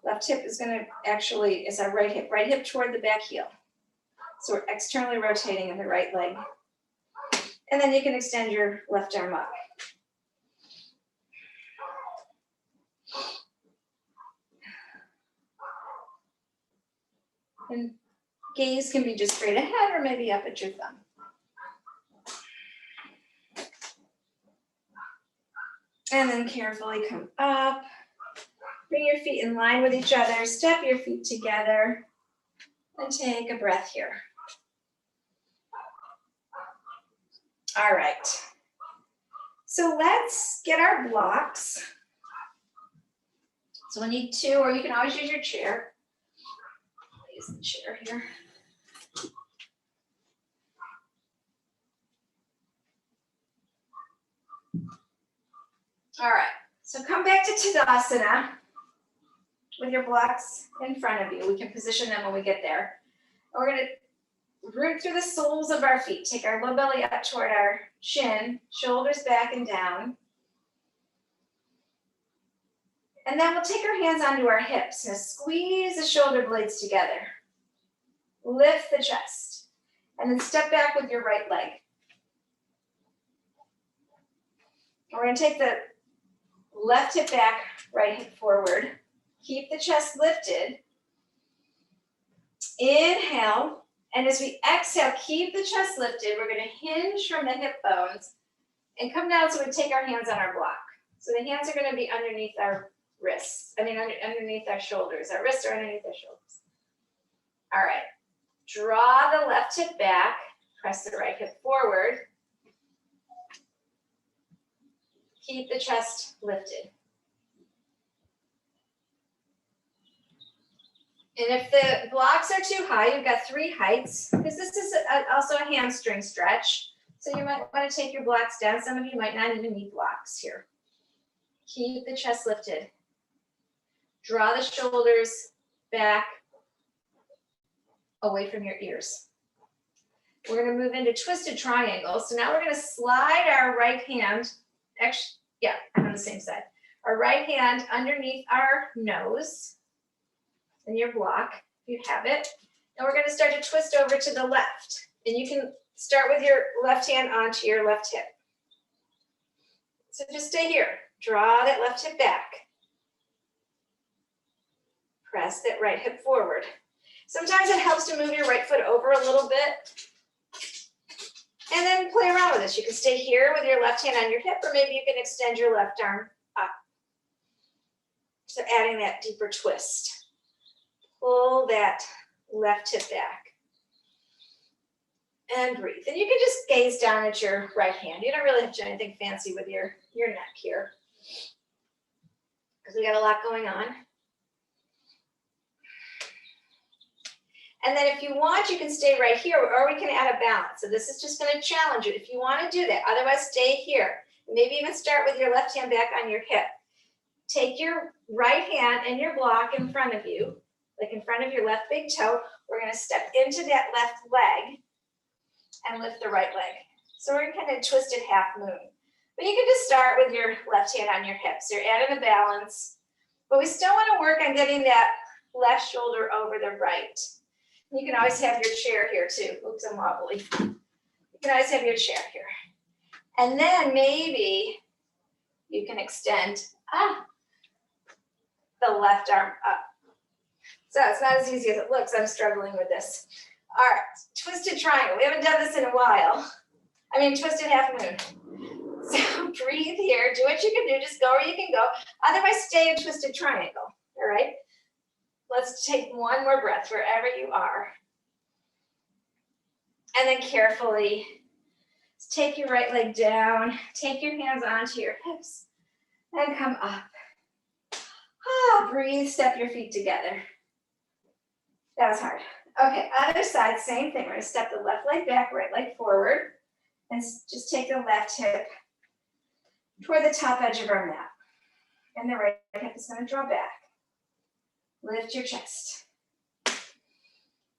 left hip is going to actually, is our right hip toward the back heel. So we're externally rotating in the right leg. And then you can extend your left arm up. And gaze can be just straight ahead or maybe up at your thumb. And then carefully come up. Bring your feet in line with each other. Step your feet together. And take a breath here. All right. So let's get our blocks. So we need two, or you can always use your chair. I'll use the chair here. All right, so come back to Tadasana with your blocks in front of you. We can position them when we get there. We're gonna root through the soles of our feet. Take our low belly up toward our chin, shoulders back and down. And then we'll take our hands onto our hips. Now squeeze the shoulder blades together. Lift the chest. And then step back with your right leg. We're gonna take the left hip back, right hip forward. Keep the chest lifted. Inhale, and as we exhale, keep the chest lifted. We're going to hinge from the hip bones and come down so we take our hands on our block. So the hands are going to be underneath our wrists, underneath our shoulders. Our wrists are underneath our shoulders. All right, draw the left hip back, press the right hip forward. Keep the chest lifted. And if the blocks are too high, you've got three heights, because this is also a hamstring stretch. So you might want to take your blocks down. Some of you might not even need blocks here. Keep the chest lifted. Draw the shoulders back away from your ears. We're going to move into twisted triangles. So now we're going to slide our right hand, actually, yeah, on the same side. Our right hand underneath our nose and your block, if you have it. And we're going to start to twist over to the left. And you can start with your left hand onto your left hip. So just stay here. Draw that left hip back. Press that right hip forward. Sometimes it helps to move your right foot over a little bit. And then play around with this. You can stay here with your left hand on your hip, or maybe you can extend your left arm up. So adding that deeper twist. Pull that left hip back. And breathe. And you can just gaze down at your right hand. You don't really have to do anything fancy with your neck here, because we got a lot going on. And then if you want, you can stay right here, or we can add a balance. So this is just gonna challenge you if you wanna do that. Otherwise, stay here. Maybe even start with your left hand back on your hip. Take your right hand and your block in front of you, like in front of your left big toe. We're gonna step into that left leg and lift the right leg. So we're in kind of twisted half moon. But you can just start with your left hand on your hips. You're adding a balance, but we still wanna work on getting that left shoulder over the right. You can always have your chair here too. Oops, I'm wobbly. You can always have your chair here. And then maybe you can extend the left arm up. So it's not as easy as it looks. I'm struggling with this. All right, twisted triangle. We haven't done this in a while. I mean, twisted half moon. So breathe here. Do what you can do. Just go where you can go. Otherwise, stay in twisted triangle. All right? Let's take one more breath wherever you are. And then carefully take your right leg down. Take your hands onto your hips and come up. Breathe, step your feet together. That was hard. Okay, other side, same thing. We're gonna step the left leg back, right leg forward, and just take the left hip toward the top edge of our mat. And the right hip is gonna draw back. Lift your chest.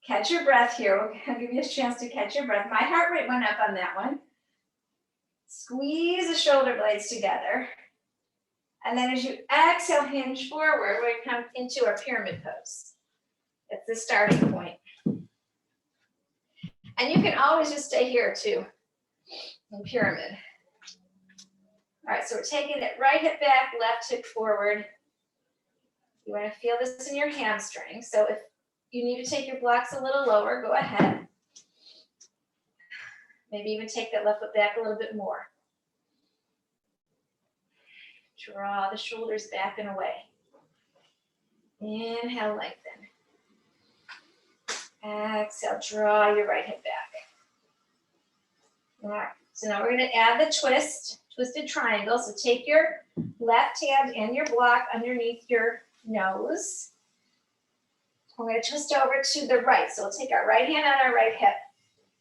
Catch your breath here. I'll give you a chance to catch your breath. My heart rate went up on that one. Squeeze the shoulder blades together. And then as you exhale, hinge forward, we're going to come into our pyramid pose. It's the starting point. And you can always just stay here too, in pyramid. All right, so we're taking that right hip back, left hip forward. You want to feel this in your hamstring. So if you need to take your blocks a little lower, go ahead. Maybe even take that left foot back a little bit more. Draw the shoulders back and away. Inhale, lengthen. Exhale, draw your right hip back. All right, so now we're gonna add the twist, twisted triangle. So take your left hand and your block underneath your nose. We're gonna twist over to the right. So we'll take our right hand on our right hip.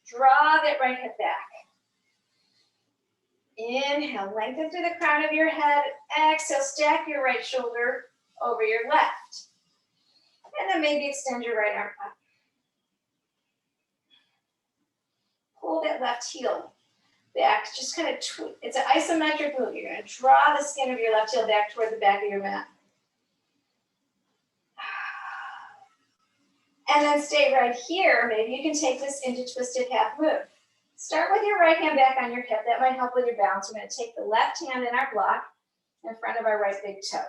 Draw that right hip back. Inhale, lengthen through the crown of your head. Exhale, stack your right shoulder over your left. And then maybe extend your right arm up. Pull that left heel back, just kind of, it's an isometric move. You're gonna draw the skin of your left heel back toward the back of your mat. And then stay right here. Maybe you can take this into twisted half moon. Start with your right hand back on your hip. That might help with your balance. We're going to take the left hand in our block in front of our right big toe.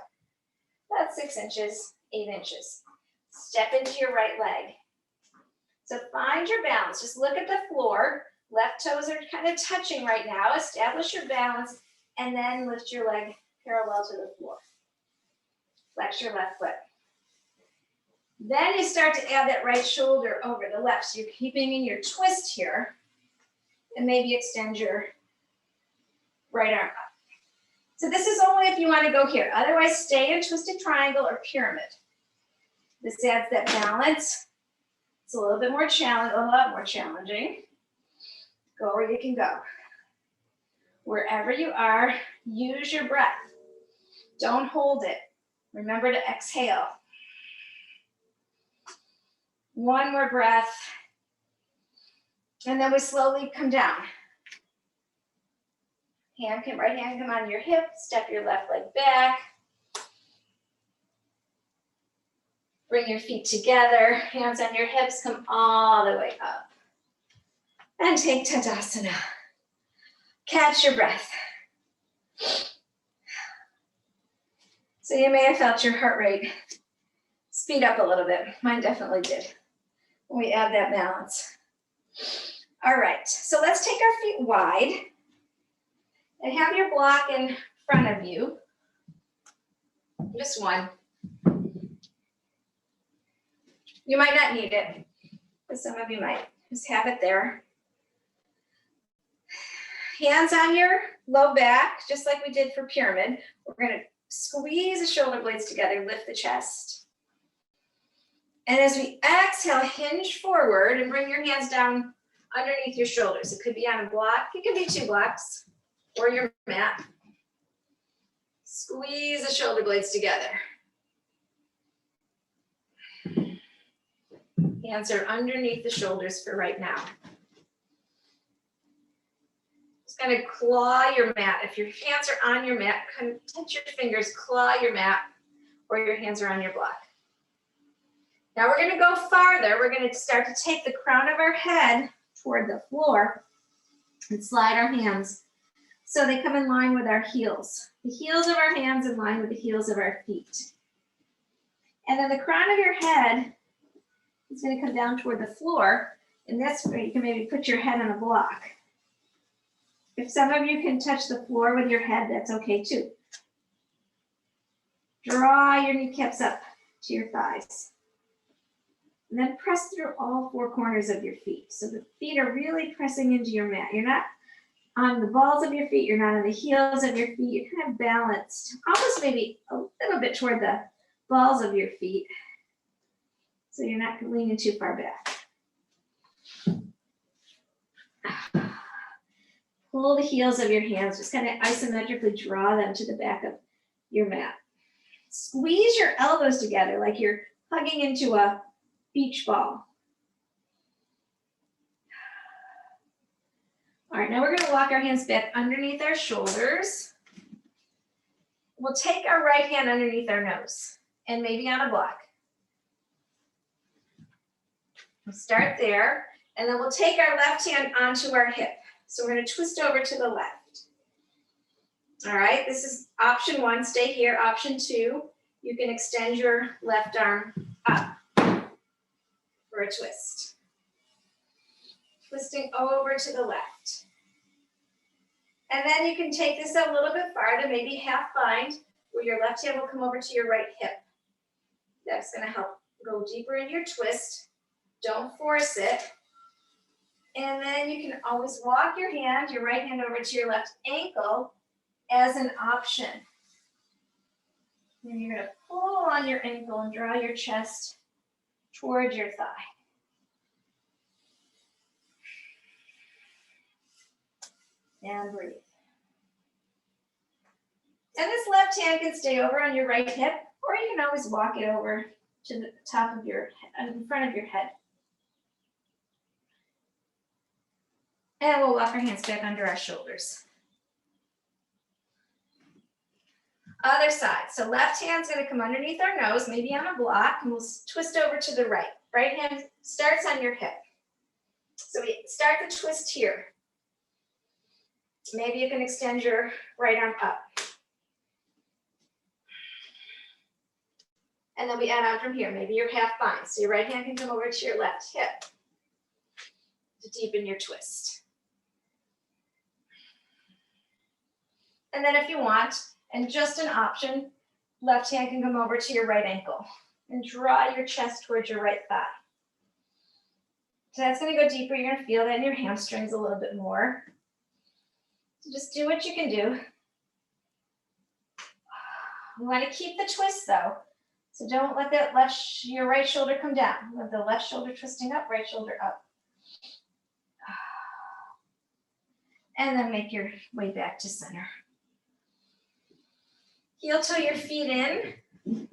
About 6 inches, 8 inches. Step into your right leg. So find your balance. Just look at the floor. Left toes are kind of touching right now. Establish your balance and then lift your leg parallel to the floor. Flex your left foot. Then you start to add that right shoulder over the left. So you're keeping in your twist here. And maybe extend your right arm up. So this is only if you want to go here. Otherwise, stay in twisted triangle or pyramid. This adds that balance. It's a little bit more challenging, a lot more challenging. Go where you can go. Wherever you are, use your breath. Don't hold it. Remember to exhale. One more breath. And then we slowly come down. Right hand come on your hip, step your left leg back. Bring your feet together, hands on your hips, come all the way up. And take Tadasana. Catch your breath. So you may have felt your heart rate speed up a little bit. Mine definitely did. When we add that balance. All right, so let's take our feet wide and have your block in front of you. Just one. You might not need it, but some of you might. Just have it there. Hands on your low back, just like we did for pyramid. We're gonna squeeze the shoulder blades together, lift the chest. And as we exhale, hinge forward and bring your hands down underneath your shoulders. It could be on a block, it could be 2 blocks, or your mat. Squeeze the shoulder blades together. Hands are underneath the shoulders for right now. Just kind of claw your mat. If your hands are on your mat, touch your fingers, claw your mat, or your hands are on your block. Now we're gonna go farther. We're gonna start to take the crown of our head toward the floor and slide our hands so they come in line with our heels. The heels of our hands in line with the heels of our feet. And then the crown of your head is going to come down toward the floor, and that's where you can maybe put your head on a block. If some of you can touch the floor with your head, that's okay too. Draw your kneecaps up to your thighs. And then press through all 4 corners of your feet. So the feet are really pressing into your mat. You're not on the balls of your feet, you're not on the heels of your feet, you're kind of balanced, almost maybe a little bit toward the balls of your feet. So you're not leaning too far back. Pull the heels of your hands, just kind of isometrically draw them to the back of your mat. Squeeze your elbows together like you're hugging into a beach ball. All right, now we're going to walk our hands back underneath our shoulders. We'll take our right hand underneath our nose and maybe on a block. We'll start there, and then we'll take our left hand onto our hip. So we're going to twist over to the left. All right, this is option 1, stay here. Option 2, you can extend your left arm up for a twist. Twisting over to the left. And then you can take this a little bit farther, maybe half bind, where your left hand will come over to your right hip. That's going to help go deeper in your twist. Don't force it. And then you can always walk your right hand over to your left ankle as an option. And you're going to pull on your ankle and draw your chest towards your thigh. And breathe. And this left hand can stay over on your right hip, or you can always walk it over to the top of your head, in front of your head. And we'll walk our hands back under our shoulders. Other side. So left hand's going to come underneath our nose, maybe on a block, and we'll twist over to the right. Right hand starts on your hip. So we start the twist here. Maybe you can extend your right arm up. And then we add on from here. Maybe you're half bind. So your right hand can come over to your left hip to deepen your twist. And then if you want, and just an option, left hand can come over to your right ankle and draw your chest towards your right thigh. So that's going to go deeper. You're going to feel that in your hamstrings a little bit more. So just do what you can do. We want to keep the twist though. So don't let that your right shoulder come down. Let the left shoulder twisting up, right shoulder up. And then make your way back to center. Heel toe your feet in.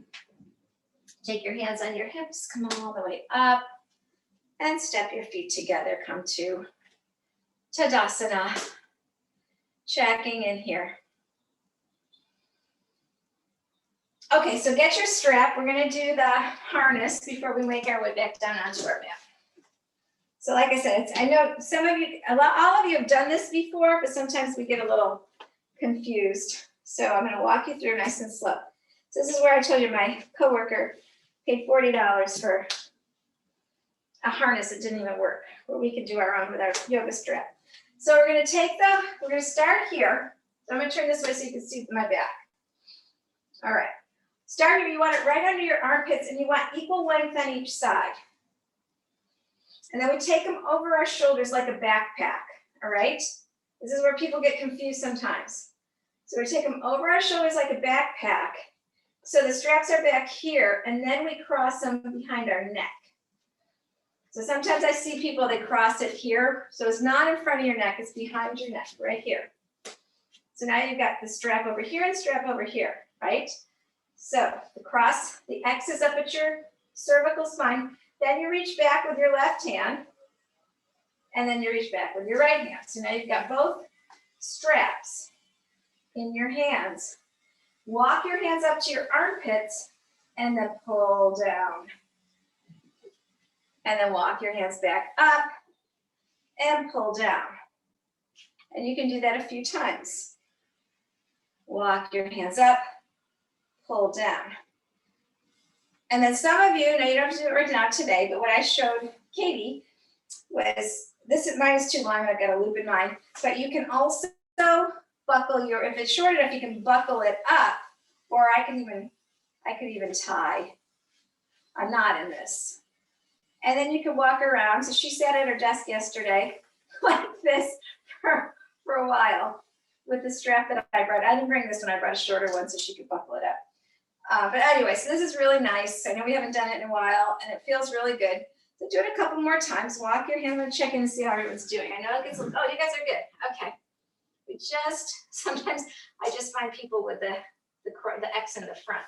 Take your hands on your hips, come all the way up. And step your feet together, come to Tadasana. Checking in here. Okay, so get your strap. We're gonna do the harness before we make our way back down onto our mat. So like I said, I know some of you, all of you have done this before, but sometimes we get a little confused. So I'm gonna walk you through nice and slow. So this is where I told you my coworker paid $40 for a harness that didn't even work, where we could do our own with our yoga strap. So we're gonna start here. So I'm gonna turn this way so you can see my back. All right, start here, you want it right under your armpits and you want equal length on each side. And then we take them over our shoulders like a backpack, all right? This is where people get confused sometimes. So we take them over our shoulders like a backpack, So the straps are back here, and then we cross them behind our neck. So sometimes I see people that cross it here. So it's not in front of your neck, it's behind your neck, right here. So now you've got the strap over here and the strap over here, right? So the cross, the X is up at your cervical spine. Then you reach back with your left hand, and then you reach back with your right hand. So now you've got both straps in your hands. Walk your hands up to your armpits and then pull down. And then walk your hands back up and pull down. And you can do that a few times. Walk your hands up, pull down. And then some of you, now you don't have to do it right now today, but what I showed Katie was, mine is too long, I've got a loop in mine, but you can also buckle your, if it's short enough, you can buckle it up, or I could even tie a knot in this. And then you can walk around. So she sat at her desk yesterday like this for a while with the strap that I brought. I didn't bring this one, I brought a shorter one so she could buckle it up. But anyway, so this is really nice. I know we haven't done it in a while and it feels really good. So do it a couple more times. Walk your hand and check in and see how everyone's doing. I know it gets, oh, you guys are good. Okay. Sometimes I just find people with the X in the front.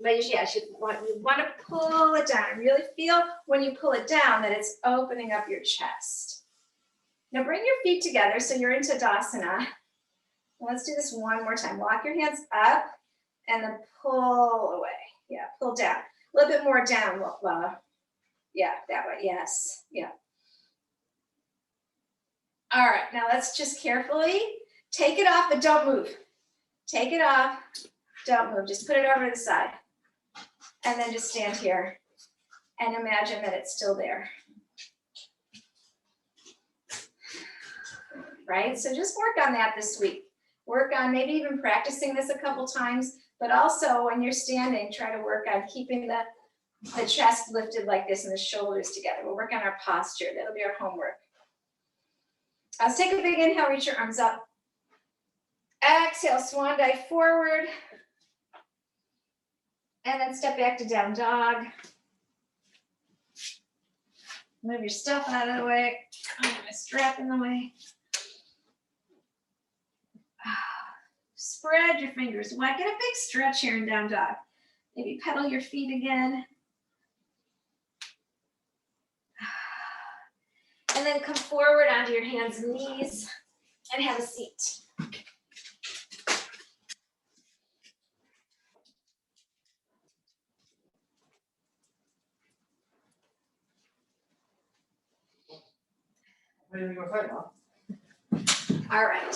But yeah, you want to pull it down. Really feel when you pull it down that it's opening up your chest. Now bring your feet together so you're into Tadasana. Let's do this one more time. Walk your hands up and then pull away. Yeah, pull down. A little bit more down. Yeah, that way. Yes. Yeah. All right, now let's just carefully take it off, but don't move. Take it off, don't move. Just put it over to the side. And then just stand here and imagine that it's still there. Right? So just work on that this week. Work on maybe even practicing this a couple times, but also when you're standing, try to work on keeping the chest lifted like this and the shoulders together. We'll work on our posture. That'll be our homework. Let's take a big inhale, reach your arms up. Exhale, swan dive forward. And then step back to down dog. Move your stuff out of the way. I have my strap in the way. Spread your fingers wide. Get a big stretch here in down dog. Maybe pedal your feet again. And then come forward onto your hands and knees and have a seat. All right.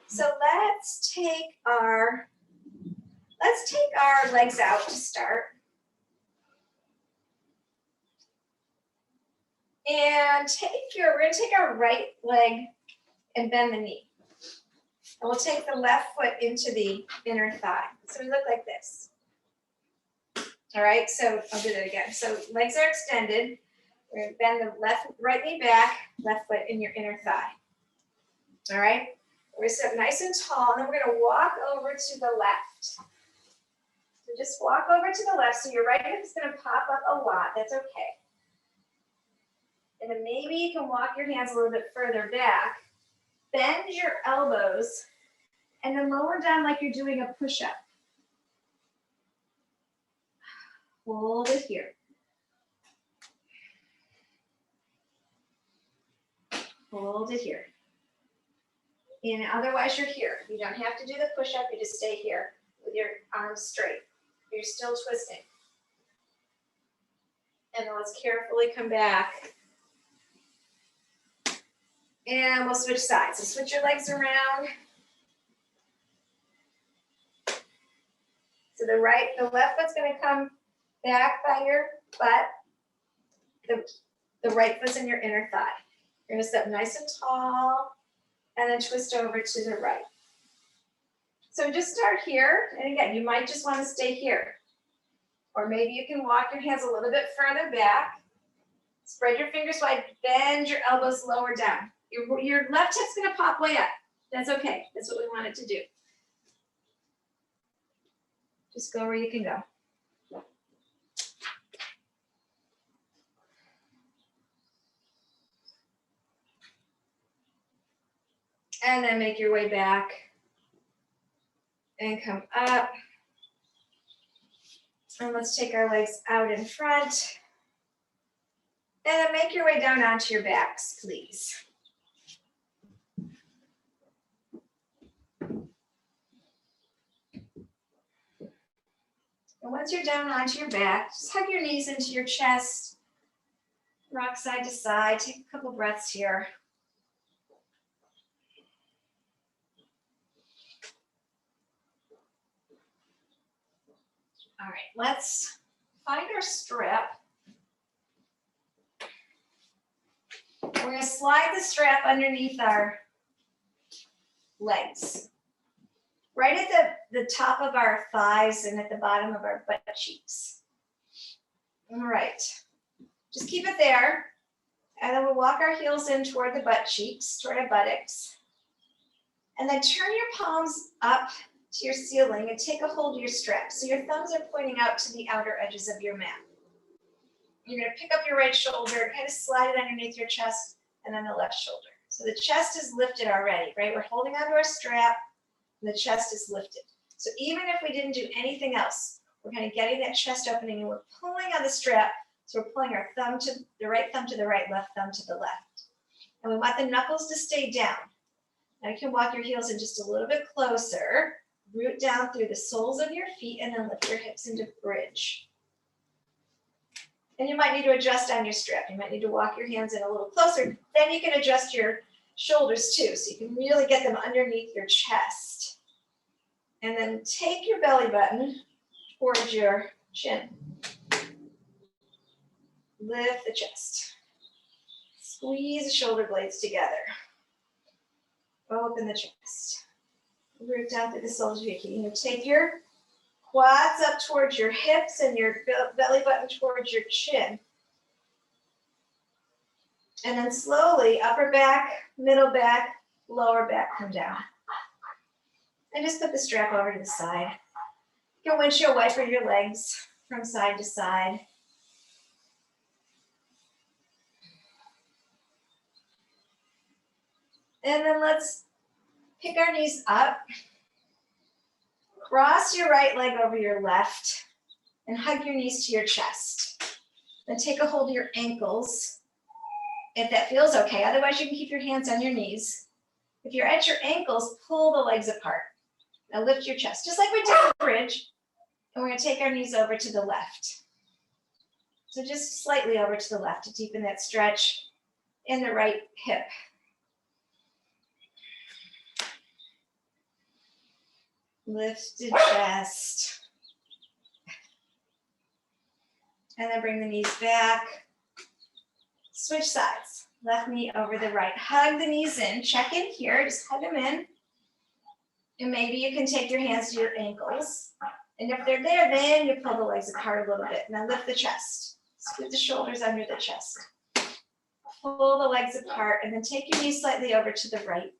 So let's take our legs out to start. And we're going to take our right leg and bend the knee. And we'll take the left foot into the inner thigh. So we look like this. All right, so I'll do that again. So legs are extended. We're going to bend the right knee back, left foot in your inner thigh. All right, we're going to sit nice and tall, and then we're going to walk over to the left. So just walk over to the left. So your right hip is going to pop up a lot. That's okay. And then maybe you can walk your hands a little bit further back. Bend your elbows, and then lower down like you're doing a push-up. Hold it here. Hold it here. And otherwise you're here. You don't have to do the push-up, you just stay here with your arms straight. You're still twisting. And then let's carefully come back. And we'll switch sides. So switch your legs around. So the left foot's gonna come back by your butt. The right foot's in your inner thigh. You're gonna sit nice and tall and then twist over to the right. So just start here. And again, you might just wanna stay here. Or maybe you can walk your hands a little bit further back. Spread your fingers wide, bend your elbows lower down. Your left hip's gonna pop way up. That's okay, that's what we want it to do. Just go where you can go. And then make your way back and come up. And let's take our legs out in front. And then make your way down onto your backs, please. And once you're down onto your back, just hug your knees into your chest. Rock side to side. Take a couple breaths here. All right, let's find our strap. We're going to slide the strap underneath our legs, right at the top of our thighs and at the bottom of our butt cheeks. All right, just keep it there. And then we'll walk our heels in toward the butt cheeks, toward our buttocks. And then turn your palms up to your ceiling and take a hold of your strap. So your thumbs are pointing out to the outer edges of your mat. You're going to pick up your right shoulder, kind of slide it underneath your chest, and then the left shoulder. So the chest is lifted already, right? We're holding onto our strap, and the chest is lifted. So even if we didn't do anything else, we're kind of getting that chest opening, and we're pulling on the strap. So we're pulling our thumb to the right, left thumb to the left. And we want the knuckles to stay down. Now you can walk your heels in just a little bit closer. Root down through the soles of your feet and then lift your hips into bridge. And you might need to adjust on your strap. You might need to walk your hands in a little closer. Then you can adjust your shoulders too, so you can really get them underneath your chest. And then take your belly button towards your chin. Lift the chest. Squeeze the shoulder blades together. Open the chest. Root down through the soles of your feet. You take your quads up towards your hips and your belly button towards your chin. And then slowly, upper back, middle back, lower back come down. And just put the strap over to the side. You can windshield wiper your legs from side to side. And then let's pick our knees up. Cross your right leg over your left and hug your knees to your chest. Then take a hold of your ankles if that feels okay. Otherwise, you can keep your hands on your knees. If you're at your ankles, pull the legs apart. Now lift your chest, just like we did the bridge. And we're going to take our knees over to the left. So just slightly over to the left to deepen that stretch in the right hip. Lift the chest. And then bring the knees back. Switch sides. Left knee over the right. Hug the knees in. Check in here. Just hug them in. And maybe you can take your hands to your ankles. And if they're there, then you pull the legs apart a little bit. Now lift the chest. Scoot the shoulders under the chest. Pull the legs apart and then take your knees slightly over to the right.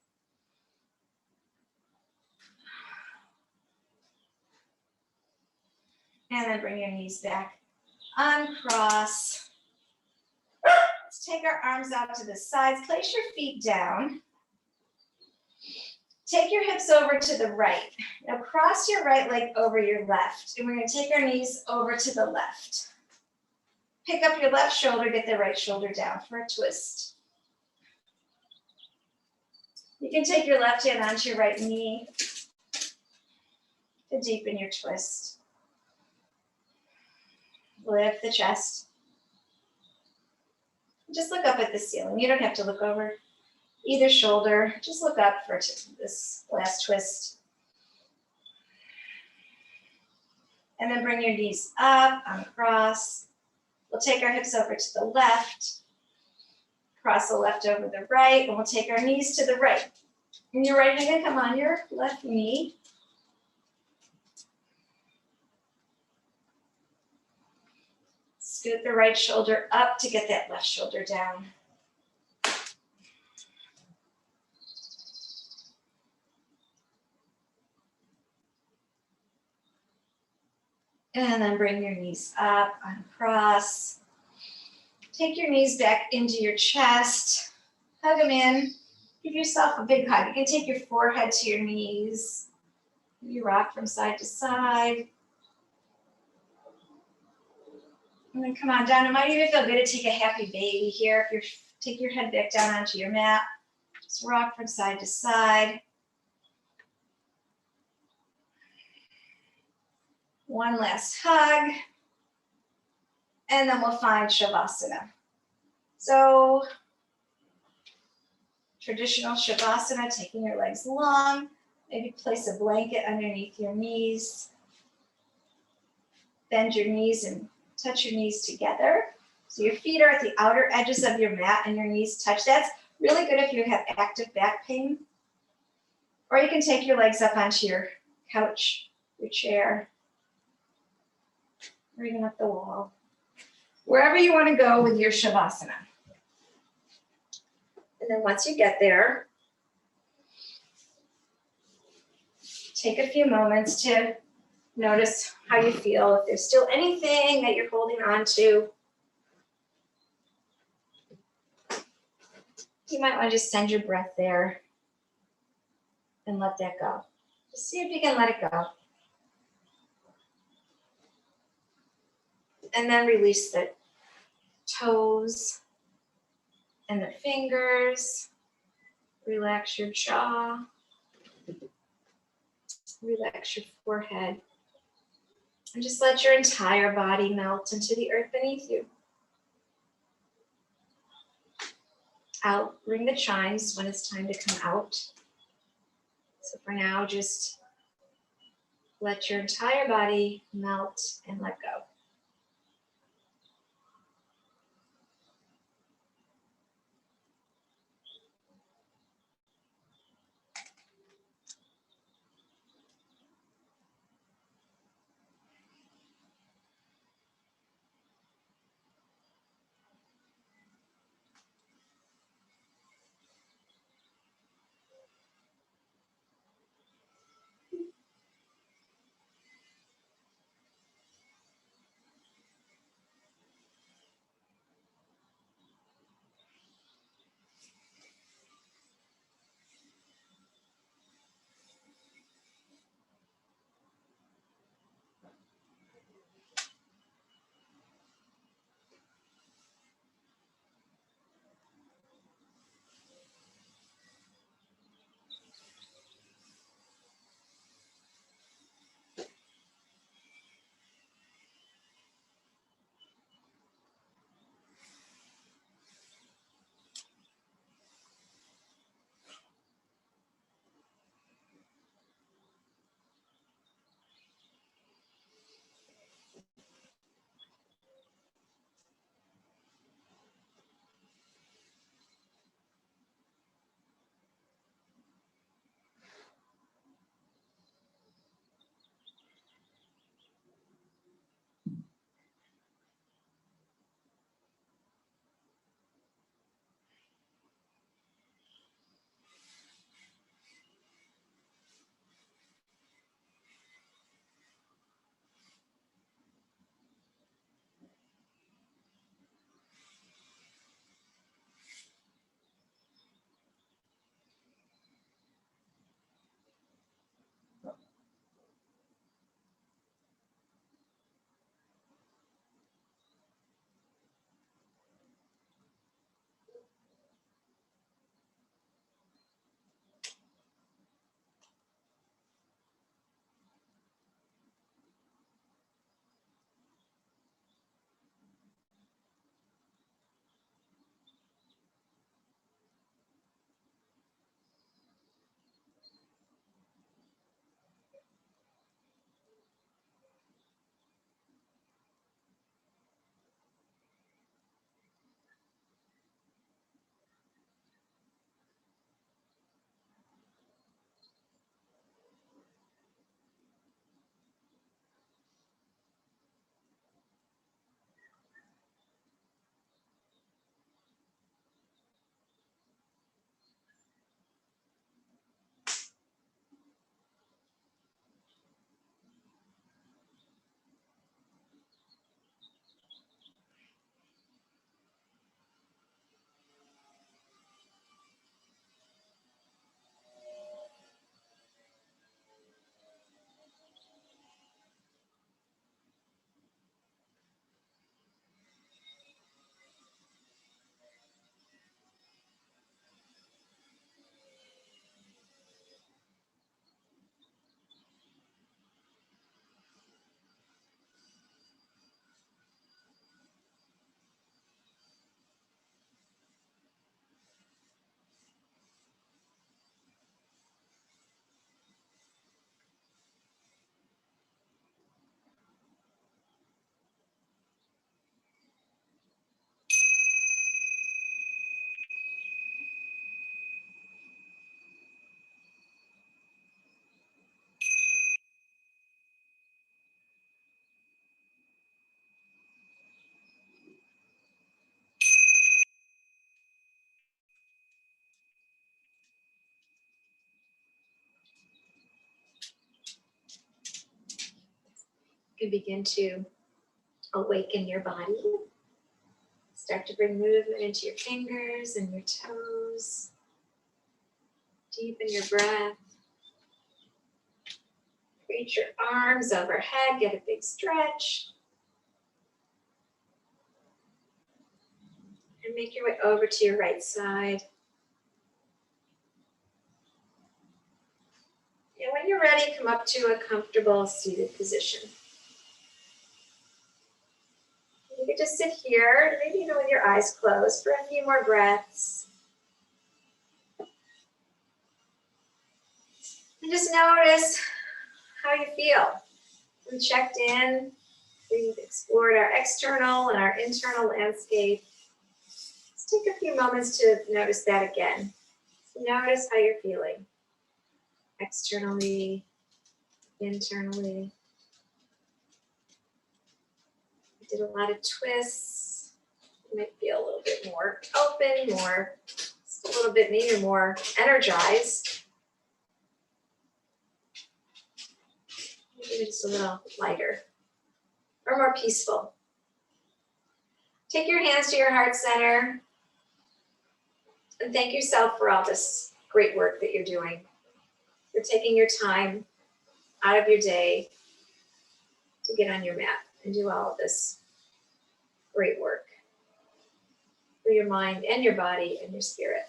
And then bring your knees back. Uncross. Let's take our arms out to the sides. Place your feet down. Take your hips over to the right. Now cross your right leg over your left. And we're going to take our knees over to the left. Pick up your left shoulder, get the right shoulder down for a twist. You can take your left hand onto your right knee to deepen your twist. Lift the chest. Just look up at the ceiling. You don't have to look over either shoulder. Just look up for this last twist. And then bring your knees up, uncross. We'll take our hips over to the left. Cross the left over the right. And we'll take our knees to the right. And your right hand can come on your left knee. Scoot the right shoulder up to get that left shoulder down. And then bring your knees up, uncross. Take your knees back into your chest. Hug them in. Give yourself a big hug. You can take your forehead to your knees. You rock from side to side. And then come on down. It might even feel good to take a happy baby here. If you take your head back down onto your mat. Just rock from side to side. One last hug. And then we'll find Shavasana. So traditional Shavasana, taking your legs long. Maybe place a blanket underneath your knees. Bend your knees and touch your knees together. So your feet are at the outer edges of your mat and your knees touch. That's really good if you have active back pain. Or you can take your legs up onto your couch, your chair, or even up the wall. Wherever you want to go with your Shavasana. And then once you get there, take a few moments to notice how you feel. If there's still anything that you're holding on to, you might want to just send your breath there and let that go. Just see if you can let it go. And then release the toes and the fingers. Relax your jaw. Relax your forehead. And just let your entire body melt into the earth beneath you. Out, ring the chimes when it's time to come out. So for now, just let your entire body melt and let go. You begin to awaken your body. Start to bring movement into your fingers and your toes. Deepen your breath. Reach your arms overhead, get a big stretch. And make your way over to your right side. And when you're ready, come up to a comfortable seated position. You can just sit here, maybe even with your eyes closed for a few more breaths. And just notice how you feel. We checked in, we've explored our external and our internal landscape. Let's take a few moments to notice that again. Notice how you're feeling. Externally, internally. We did a lot of twists. You might feel a little bit more open, more, just a little bit maybe more energized. Maybe just a little lighter or more peaceful. Take your hands to your heart center and thank yourself for all this great work that you're doing. You're taking your time out of your day to get on your mat and do all of this great work for your mind and your body and your spirit.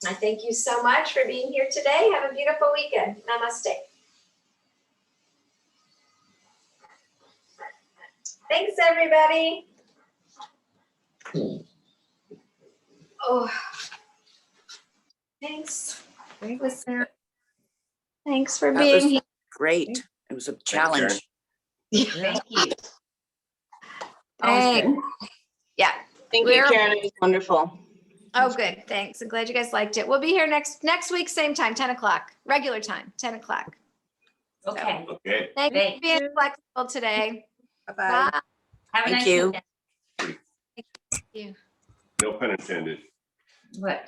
I thank you so much for being here today. Have a beautiful weekend. Namaste. Thanks, everybody. Oh, thanks. Listener. Thanks for being here. Great. It was a challenge. Thank you. Thanks. Yeah. Thank you, Karen. It was wonderful. Oh, good. Thanks. I'm glad you guys liked it. We'll be here next week, same time, 10 o'clock, regular time, 10 o'clock. Okay. Okay. Thanks for being flexible today. Bye-bye. Bye. Have a Thank nice you. weekend. Thank you. No pun intended. What?